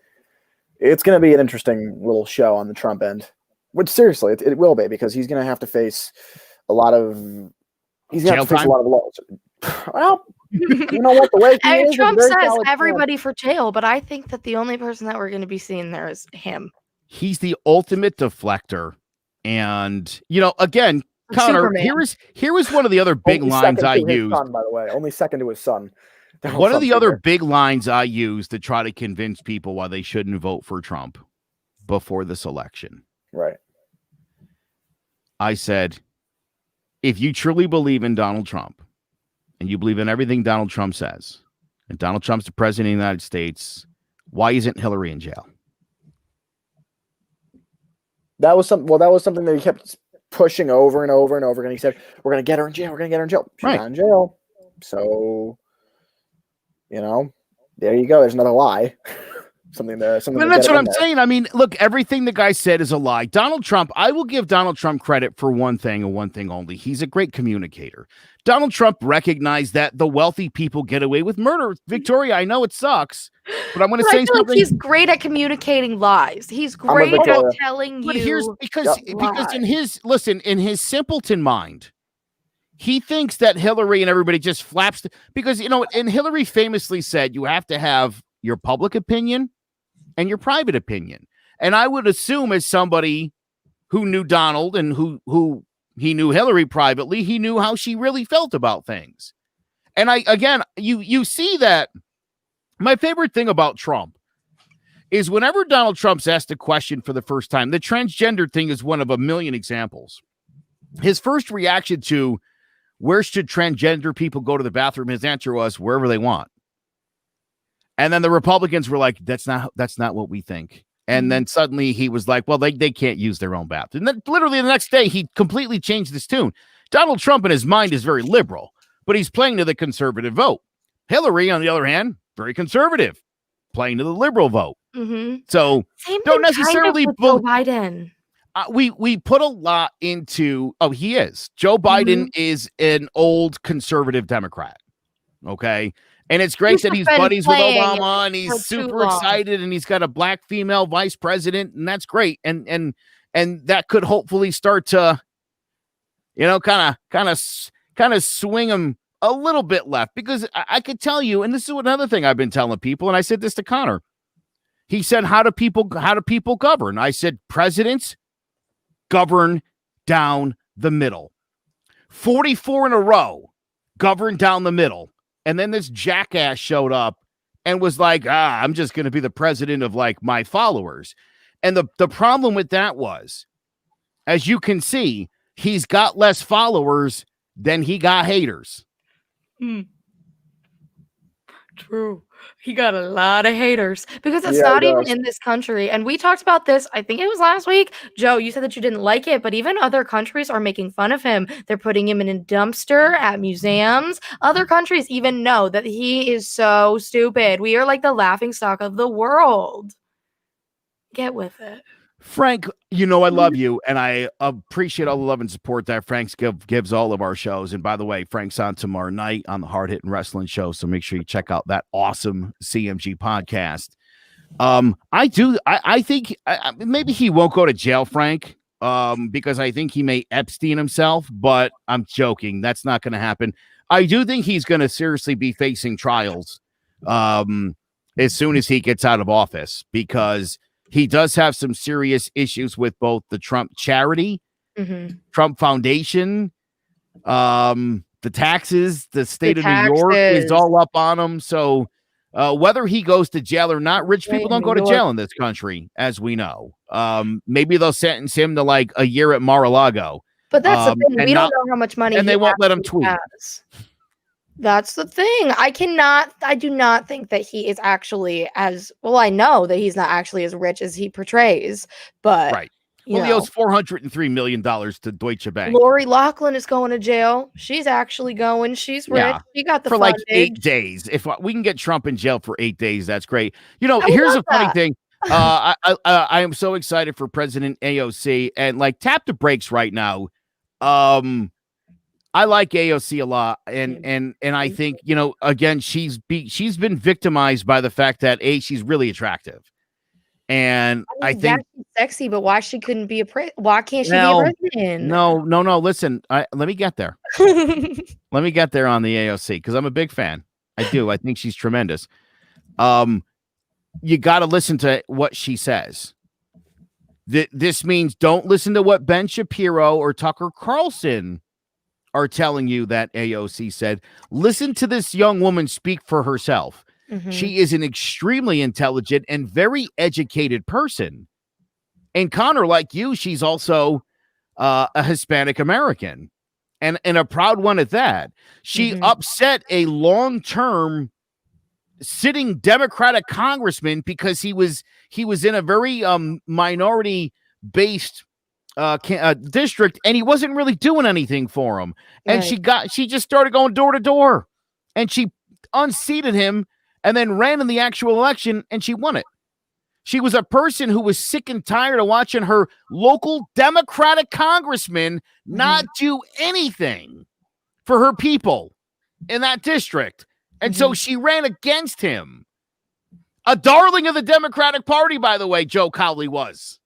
an interesting little show on the Trump end. Which seriously, it will be, because he's going to have to face a lot of laws. Well, you know what? The way Trump says everybody for jail, but I think that the only person that we're going to be seeing there is him. He's the ultimate deflector, and again, Connor, here was one of the other big lines I used. Son, by the way, only second to his son. One of the other big lines I used to try to convince people why they shouldn't vote for Trump before this election. Right. I said, if you truly believe in Donald Trump and you believe in everything Donald Trump says, and Donald Trump's the president of the United States, why isn't Hillary in jail? That was something that he kept pushing over and over and over again. He said, we're going to get her in jail. We're going to get her in jail. She's not in jail. So, there you go. There's another lie. Something. That's what I'm saying. I mean, look, everything the guy said is a lie. Donald Trump, I will give Donald Trump credit for one thing and one thing only. He's a great communicator. Donald Trump recognized that the wealthy people get away with murder. Victoria, I know it sucks, but I'm going to say something. He's great at communicating lies. He's great at telling but you. Here's because in his simpleton mind, he thinks that Hillary and everybody just flaps. Because, and Hillary famously said, you have to have your public opinion and your private opinion. And I would assume, as somebody who knew Donald and who he knew Hillary privately, he knew how she really felt about things. And you see that. My favorite thing about Trump is whenever Donald Trump's asked a question for the first time, the transgender thing is one of a million examples. His first reaction to where should transgender people go to the bathroom, his answer was wherever they want. And then the Republicans were like, that's not what we think. And then suddenly he was like, well, they can't use their own bathroom. And then literally the next day, he completely changed his tune. Donald Trump in his mind is very liberal, but he's playing to the conservative vote. Hillary, on the other hand, very conservative, playing to the liberal vote. So don't necessarily Joe Biden. We put a lot into. Oh, he is. Joe Biden is an old conservative Democrat. Okay. And it's great that he's buddies with Obama and he's super excited and he's got a black female vice president, and that's great. And that could hopefully start to, kind of swing him a little bit left, because I could tell you, and this is another thing I've been telling people, and I said this to Connor, He said, how do people govern? I said, presidents govern down the middle. 44 in a row, govern down the middle. And then this jackass showed up and was like, I'm just going to be the president of like my followers. And the problem with that was, as you can see, he's got less followers than he got haters. True. He got a lot of haters because it's not even in this country. And we talked about this, I think it was last week. Joe, you said that you didn't like it, but even other countries are making fun of him. They're putting him in a dumpster at museums. Other countries even know that he is so stupid. We are like the laughingstock of the world. Get with it. Frank, I love you, and I appreciate all the love and support that Frank gives all of our shows. And by the way, Frank's on tomorrow night on the Hard Hitting Wrestling Show, so make sure you check out that awesome CMG podcast. I think maybe he won't go to jail, Frank, because I think he may Epstein himself, but I'm joking. That's not going to happen. I do think he's going to seriously be facing trials as soon as he gets out of office, because he does have some serious issues with both the Trump charity, Trump Foundation, the taxes, the state of New York is all up on him. So whether he goes to jail or not, rich people don't go to jail in this country, as we know. Maybe they'll sentence him to like a year at Mar-a-Lago. But that's the thing. We don't know how much money and they won't let him tweet. That's the thing. I do not think that he is actually as well. I know that he's not actually as rich as he portrays, but right. Well, he owes $403 million to Deutsche Bank. Lori Loughlin is going to jail. She's actually going. She's rich. Yeah. She got the for funding. Like 8 days. If we can get Trump in jail for 8 days, that's great. Here's a funny thing. I am so excited for President AOC, and like tap the brakes right now. I like AOC a lot, and I think again she's been victimized by the fact that she's really attractive, and I think she's sexy, but why she couldn't be why can't she be a president? No. Listen, let me get there. Let me get there on the AOC because I'm a big fan. I do. I think she's tremendous. You got to listen to what she says. This means don't listen to what Ben Shapiro or Tucker Carlson are telling you that AOC said. Listen to this young woman speak for herself. She is an extremely intelligent and very educated person. And Connor, like you, she's also a Hispanic American and a proud one at that. She upset a long-term sitting Democratic congressman because he was in a very minority-based district, and he wasn't really doing anything for him. And she just started going door to door, and she unseated him and then ran in the actual election, and she won it. She was a person who was sick and tired of watching her local Democratic congressman not do anything for her people in that district. And so she ran against him. A darling of the Democratic Party, by the way, Joe Cowley was.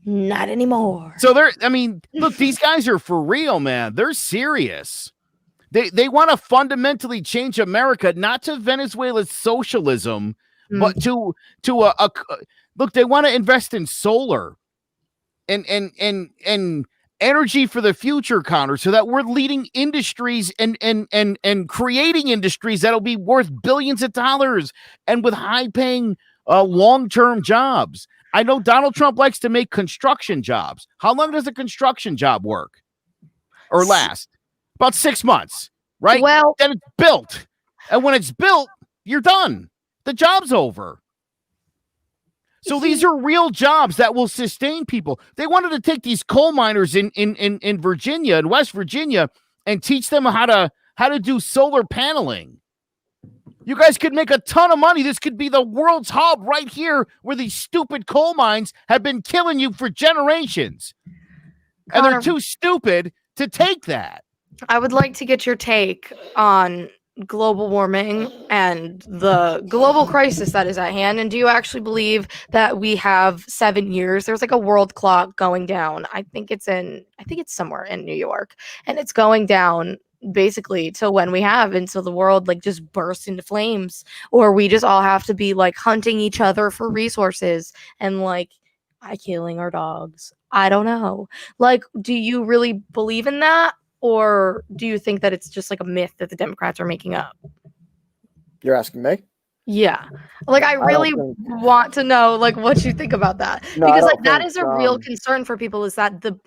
Not anymore. So look, these guys are for real, man. They're serious. They want to fundamentally change America, not to Venezuela's socialism, but to look, they want to invest in solar and energy for the future, Connor, so that we're leading industries and creating industries that'll be worth billions of dollars and with high-paying long-term jobs. I know Donald Trump likes to make construction jobs. How long does a construction job work or last? About 6 months, right? Well, then it's built. And when it's built, you're done. The job's over. So these are real jobs that will sustain people. They wanted to take these coal miners in Virginia, in West Virginia, and teach them how to do solar paneling. You guys could make a ton of money. This could be the world's hub right here where these stupid coal mines have been killing you for generations. And they're too stupid to take that. I would like to get your take on global warming and the global crisis that is at hand. And do you actually believe that we have 7 years? There's like a world clock going down. I think it's somewhere in New York, and it's going down basically till when we have until the world like just bursts into flames, or we just all have to be like hunting each other for resources and like killing our dogs. I don't know. Like, do you really believe in that, or do you think that it's just like a myth that the Democrats are making up? You're asking me? Yeah. Like, I really want to know like what you think about that. No, because like that is a real concern for people, is that the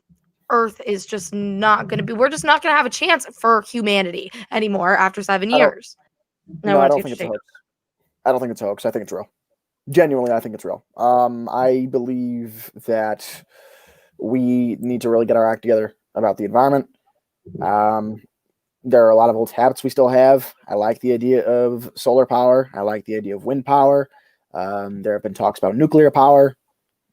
Earth is just not going to be, we're just not going to have a chance for humanity anymore after 7 years. No, I don't think it's a hoax. I don't think it's a hoax. I think it's real. Genuinely, I think it's real. I believe that we need to really get our act together about the environment. There are a lot of old habits we still have. I like the idea of solar power. I like the idea of wind power. There have been talks about nuclear power.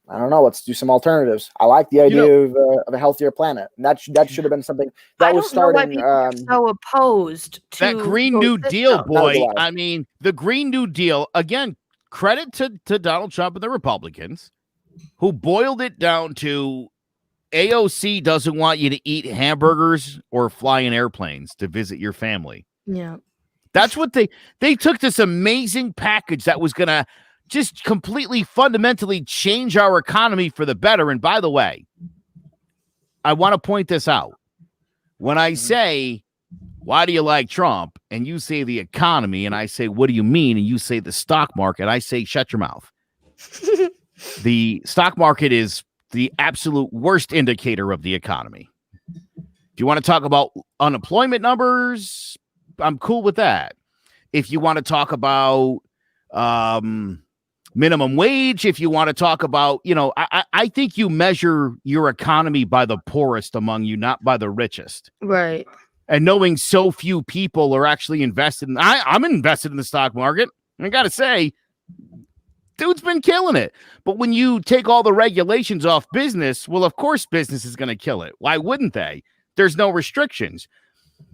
I don't know. Let's do some alternatives. I like the idea of a healthier planet. And that should have been something that was starting. So opposed to that Green New Deal, boy. I mean, the Green New Deal, again, credit to Donald Trump and the Republicans, who boiled it down to AOC doesn't want you to eat hamburgers or fly in airplanes to visit your family. Yeah. That's what they took, this amazing package that was going to just completely fundamentally change our economy for the better. And by the way, I want to point this out. When I say, why do you like Trump? And you say the economy, and I say, what do you mean? And you say the stock market. I say, shut your mouth. The stock market is the absolute worst indicator of the economy. If you want to talk about unemployment numbers, I'm cool with that. If you want to talk about minimum wage, if you want to talk about, I think you measure your economy by the poorest among you, not by the richest. Right. And knowing so few people are actually invested in, I'm invested in the stock market. I got to say, dude's been killing it. But when you take all the regulations off business, well, of course, business is going to kill it. Why wouldn't they? There's no restrictions.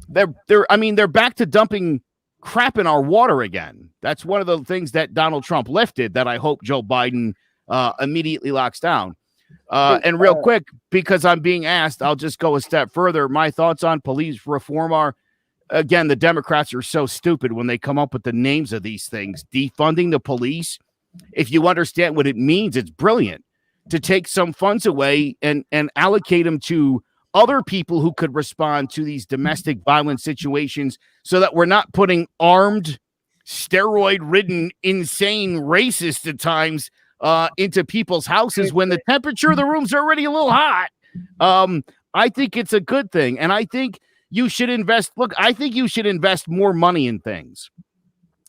They're back to dumping crap in our water again. That's one of the things that Donald Trump lifted that I hope Joe Biden immediately locks down. And real quick, because I'm being asked, I'll just go a step further. My thoughts on police reform are, again, the Democrats are so stupid when they come up with the names of these things. Defunding the police. If you understand what it means, it's brilliant to take some funds away and allocate them to other people who could respond to these domestic violence situations, so that we're not putting armed, steroid-ridden, insane racists at times into people's houses when the temperature of the room's already a little hot. I think it's a good thing. And I think you should invest. Look, I think you should invest more money in things.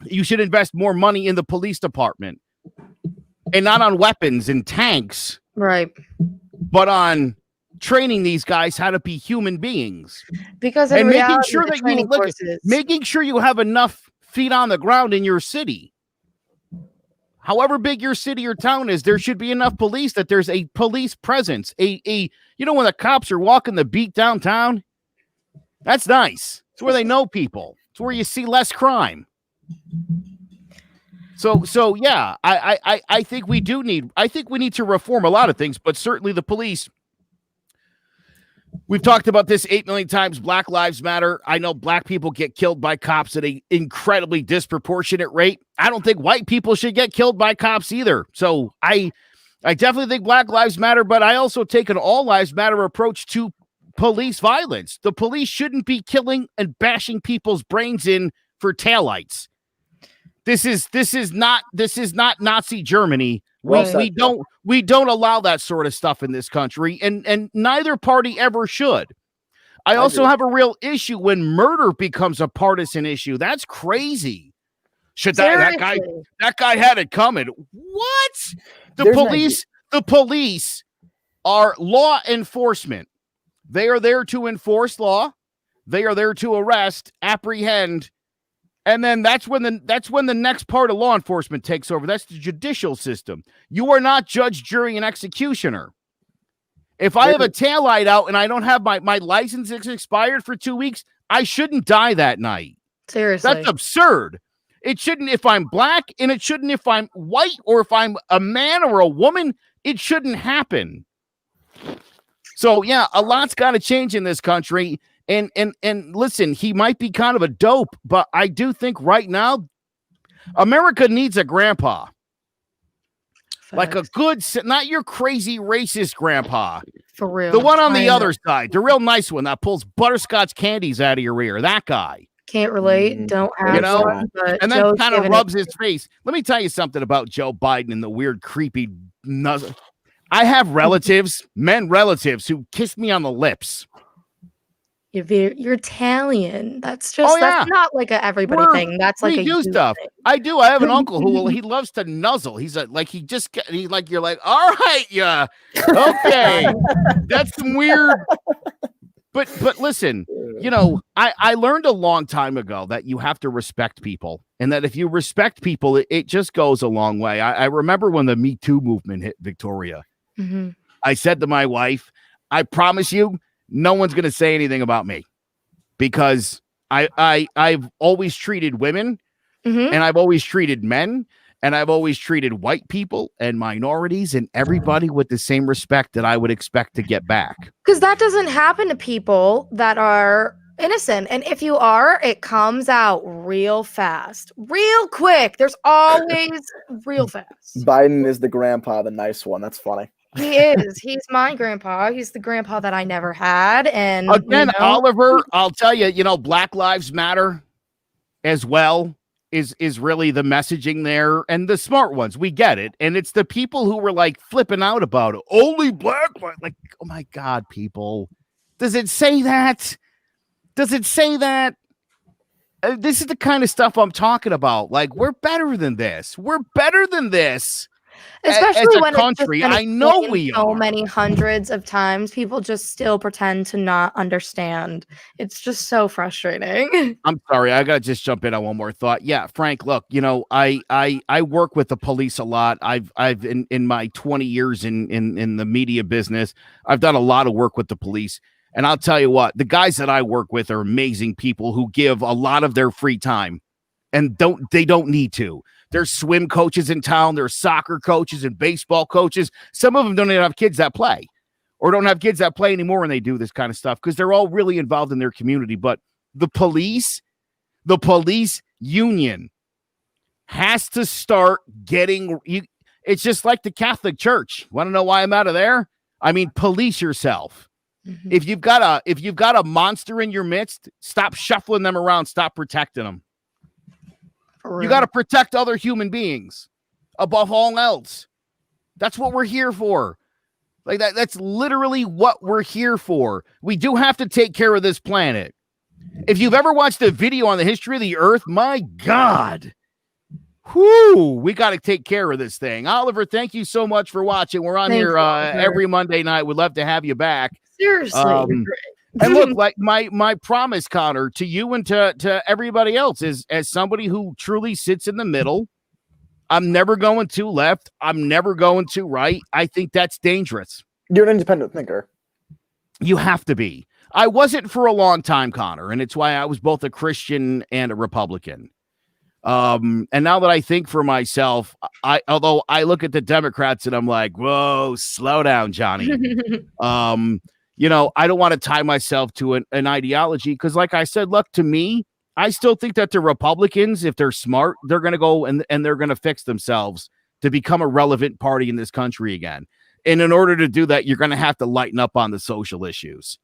You should invest more money in the police department, and not on weapons and tanks. Right. But on training these guys how to be human beings, because making sure that making sure you have enough feet on the ground in your city. However big your city or town is, there should be enough police that there's a police presence. When the cops are walking the beat downtown, that's nice. It's where they know people. It's where you see less crime. So yeah, I think we need to reform a lot of things, but certainly the police. We've talked about this 8 million times. Black Lives Matter. I know black people get killed by cops at an incredibly disproportionate rate. I don't think white people should get killed by cops either. So I definitely think Black Lives Matter, but I also take an all lives matter approach to police violence. The police shouldn't be killing and bashing people's brains in for taillights. This is not Nazi Germany. We don't allow that sort of stuff in this country, and neither party ever should. I also have a real issue when murder becomes a partisan issue. That's crazy. Should that guy had it coming? What? The police are law enforcement. They are there to enforce law. They are there to arrest, apprehend. And then that's when the next part of law enforcement takes over. That's the judicial system. You are not judge, jury, and executioner. If I have a taillight out and I don't have my license expired for 2 weeks, I shouldn't die that night. Seriously. That's absurd. It shouldn't if I'm black, and it shouldn't if I'm white, or if I'm a man or a woman. It shouldn't happen. So, yeah, a lot's got to change in this country. And listen, he might be kind of a dope, but I do think right now America needs a grandpa. Facts. Like a good, not your crazy racist grandpa. For real. The one on the other side, the real nice one that pulls butterscotch candies out of your ear. That guy. Can't relate. Don't have one, but and then Joe's kind of giving rubs it. his face. Let me tell you something about Joe Biden and the weird, creepy nuzzle. I have relatives, men relatives, who kiss me on the lips. You're Italian. That's just that's not like a everybody thing. That's like we a do you stuff. thing. I do. I have an uncle who he loves to nuzzle. He's like you're like, all right, yeah, okay, that's some weird. But listen, you know, I learned a long time ago that you have to respect people, and that if you respect people, it just goes a long way. I remember when the Me Too movement hit Victoria. Mm-hmm. I said to my wife, I promise you, no one's going to say anything about me, because I've always treated women, and I've always treated men, and I've always treated white people and minorities and everybody with the same respect that I would expect to get back. Because that doesn't happen to people that are innocent. And if you are, it comes out real fast, real quick. There's always real fast. Biden is the grandpa, the nice one. That's funny. He is. He's my grandpa. He's the grandpa that I never had. And again, Oliver, I'll tell you, you know, Black Lives Matter as well is really the messaging there, and the smart ones, we get it. And it's the people who were like flipping out about it. Only black, like, oh my God, people. Does it say that? Does it say that? This is the kind of stuff I'm talking about. Like, we're better than this. We're better than this. Especially as a when country, it's I know we so are. many hundreds of times, people just still pretend to not understand. It's just so frustrating. I'm sorry, I gotta just jump in on one more thought. Yeah, Frank, look, you know, I work with the police a lot. I've in my 20 years in the media business, I've done a lot of work with the police. And I'll tell you what, the guys that I work with are amazing people who give a lot of their free time, and they don't need to. There's swim coaches in town. There's soccer coaches and baseball coaches. Some of them don't even have kids that play, or don't have kids that play anymore when they do this kind of stuff, because they're all really involved in their community. But the police union has to start getting you. It's just like the Catholic Church. Want to know why I'm out of there? I mean, police yourself. Mm-hmm. If you've got a monster in your midst, stop shuffling them around. Stop protecting them. You got to protect other human beings above all else. That's what we're here for. Like that's literally what we're here for. We do have to take care of this planet. If you've ever watched a video on the history of the earth, my God, we got to take care of this thing. Oliver, thank you so much for watching. We're on here every Monday night. We'd love to have you back. Seriously. And look, like my promise, Connor, to you and to everybody else is, as somebody who truly sits in the middle, I'm never going too left. I'm never going too right. I think that's dangerous. You're an independent thinker. You have to be. I wasn't for a long time, Connor, and it's why I was both a Christian and a Republican. And now that I think for myself, although I look at the Democrats and I'm like, whoa, slow down, Johnny. You know, I don't want to tie myself to an ideology, because like I said, look, to me, I still think that the Republicans, if they're smart, they're going to go and they're going to fix themselves to become a relevant party in this country again. And in order to do that, you're going to have to lighten up on the social issues.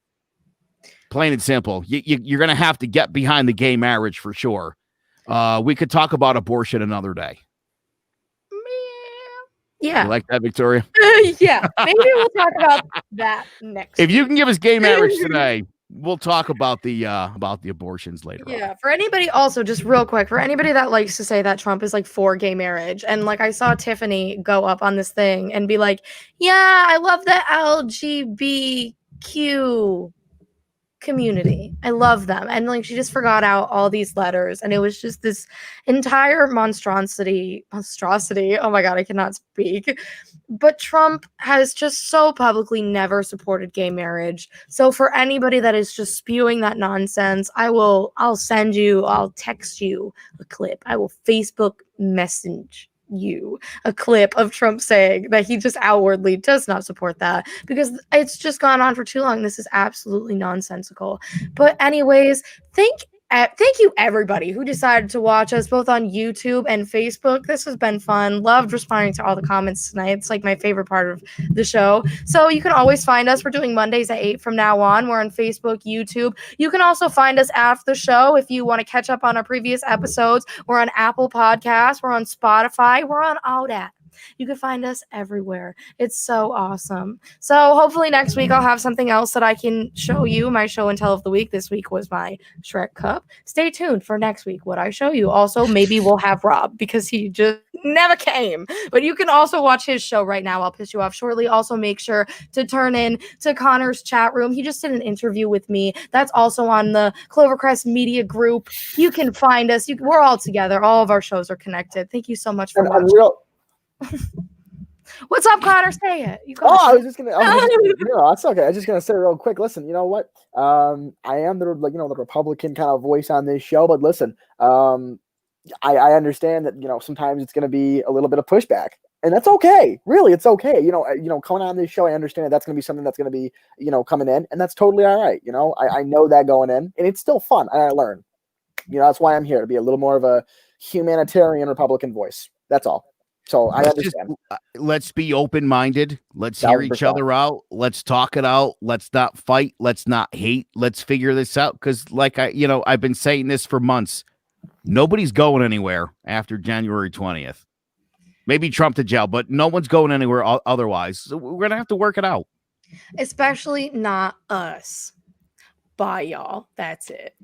Plain and simple. You're going to have to get behind the gay marriage for sure. We could talk about abortion another day. Yeah. You like that, Victoria? Yeah. Maybe we'll talk about that next. If you can give us gay marriage today, we'll talk about the abortions later. Yeah. On. For anybody, also just real quick, for anybody that likes to say that Trump is like for gay marriage, and like I saw Tiffany go up on this thing and be like, "Yeah, I love the LGBTQ community. I love them." And like she just forgot out all these letters, and it was just this entire monstrosity. Oh my God, I cannot speak. But Trump has just so publicly never supported gay marriage. So for anybody that is just spewing that nonsense, I'll text you a clip. I will Facebook message you a clip of Trump saying that he just outwardly does not support that, because it's just gone on for too long. This is absolutely nonsensical. But anyways, thank you everybody who decided to watch us both on YouTube and Facebook. This has been fun. Loved responding to all the comments tonight. It's like my favorite part of the show. So you can always find us. We're doing Mondays at 8 from now on. We're on Facebook, YouTube. You can also find us after the show if you want to catch up on our previous episodes. We're on Apple Podcasts. We're on Spotify. We're on all that. You can find us everywhere. It's so awesome. So hopefully next week I'll have something else that I can show you. My show and tell of the week this week was my Shrek Cup. Stay tuned for next week what I show you. Also, maybe we'll have Rob because he just never came. But you can also watch his show right now. I'll piss you off shortly. Also, make sure to turn in to Connor's chat room. He just did an interview with me. That's also on the Clovercrest Media Group. You can find us. We're all together. All of our shows are connected. Thank you so much for watching. What's up, Connor? Say it. I was just gonna. That's okay. I was just gonna say real quick. Listen, you know what? I am the the Republican kind of voice on this show, but listen, I understand that sometimes it's gonna be a little bit of pushback, and that's okay. Really, it's okay. Coming on this show, I understand that's gonna be something that's gonna be coming in, and that's totally all right. I know that going in, and it's still fun, and I learn. That's why I'm here, to be a little more of a humanitarian Republican voice. That's all. So I understand. Let's be open-minded. Let's hear each other out. Let's talk it out. Let's not fight. Let's not hate. Let's figure this out. Because I've been saying this for months. Nobody's going anywhere after January 20th. Maybe Trump to jail, but no one's going anywhere otherwise. So we're going to have to work it out. Especially not us. Bye, y'all. That's it.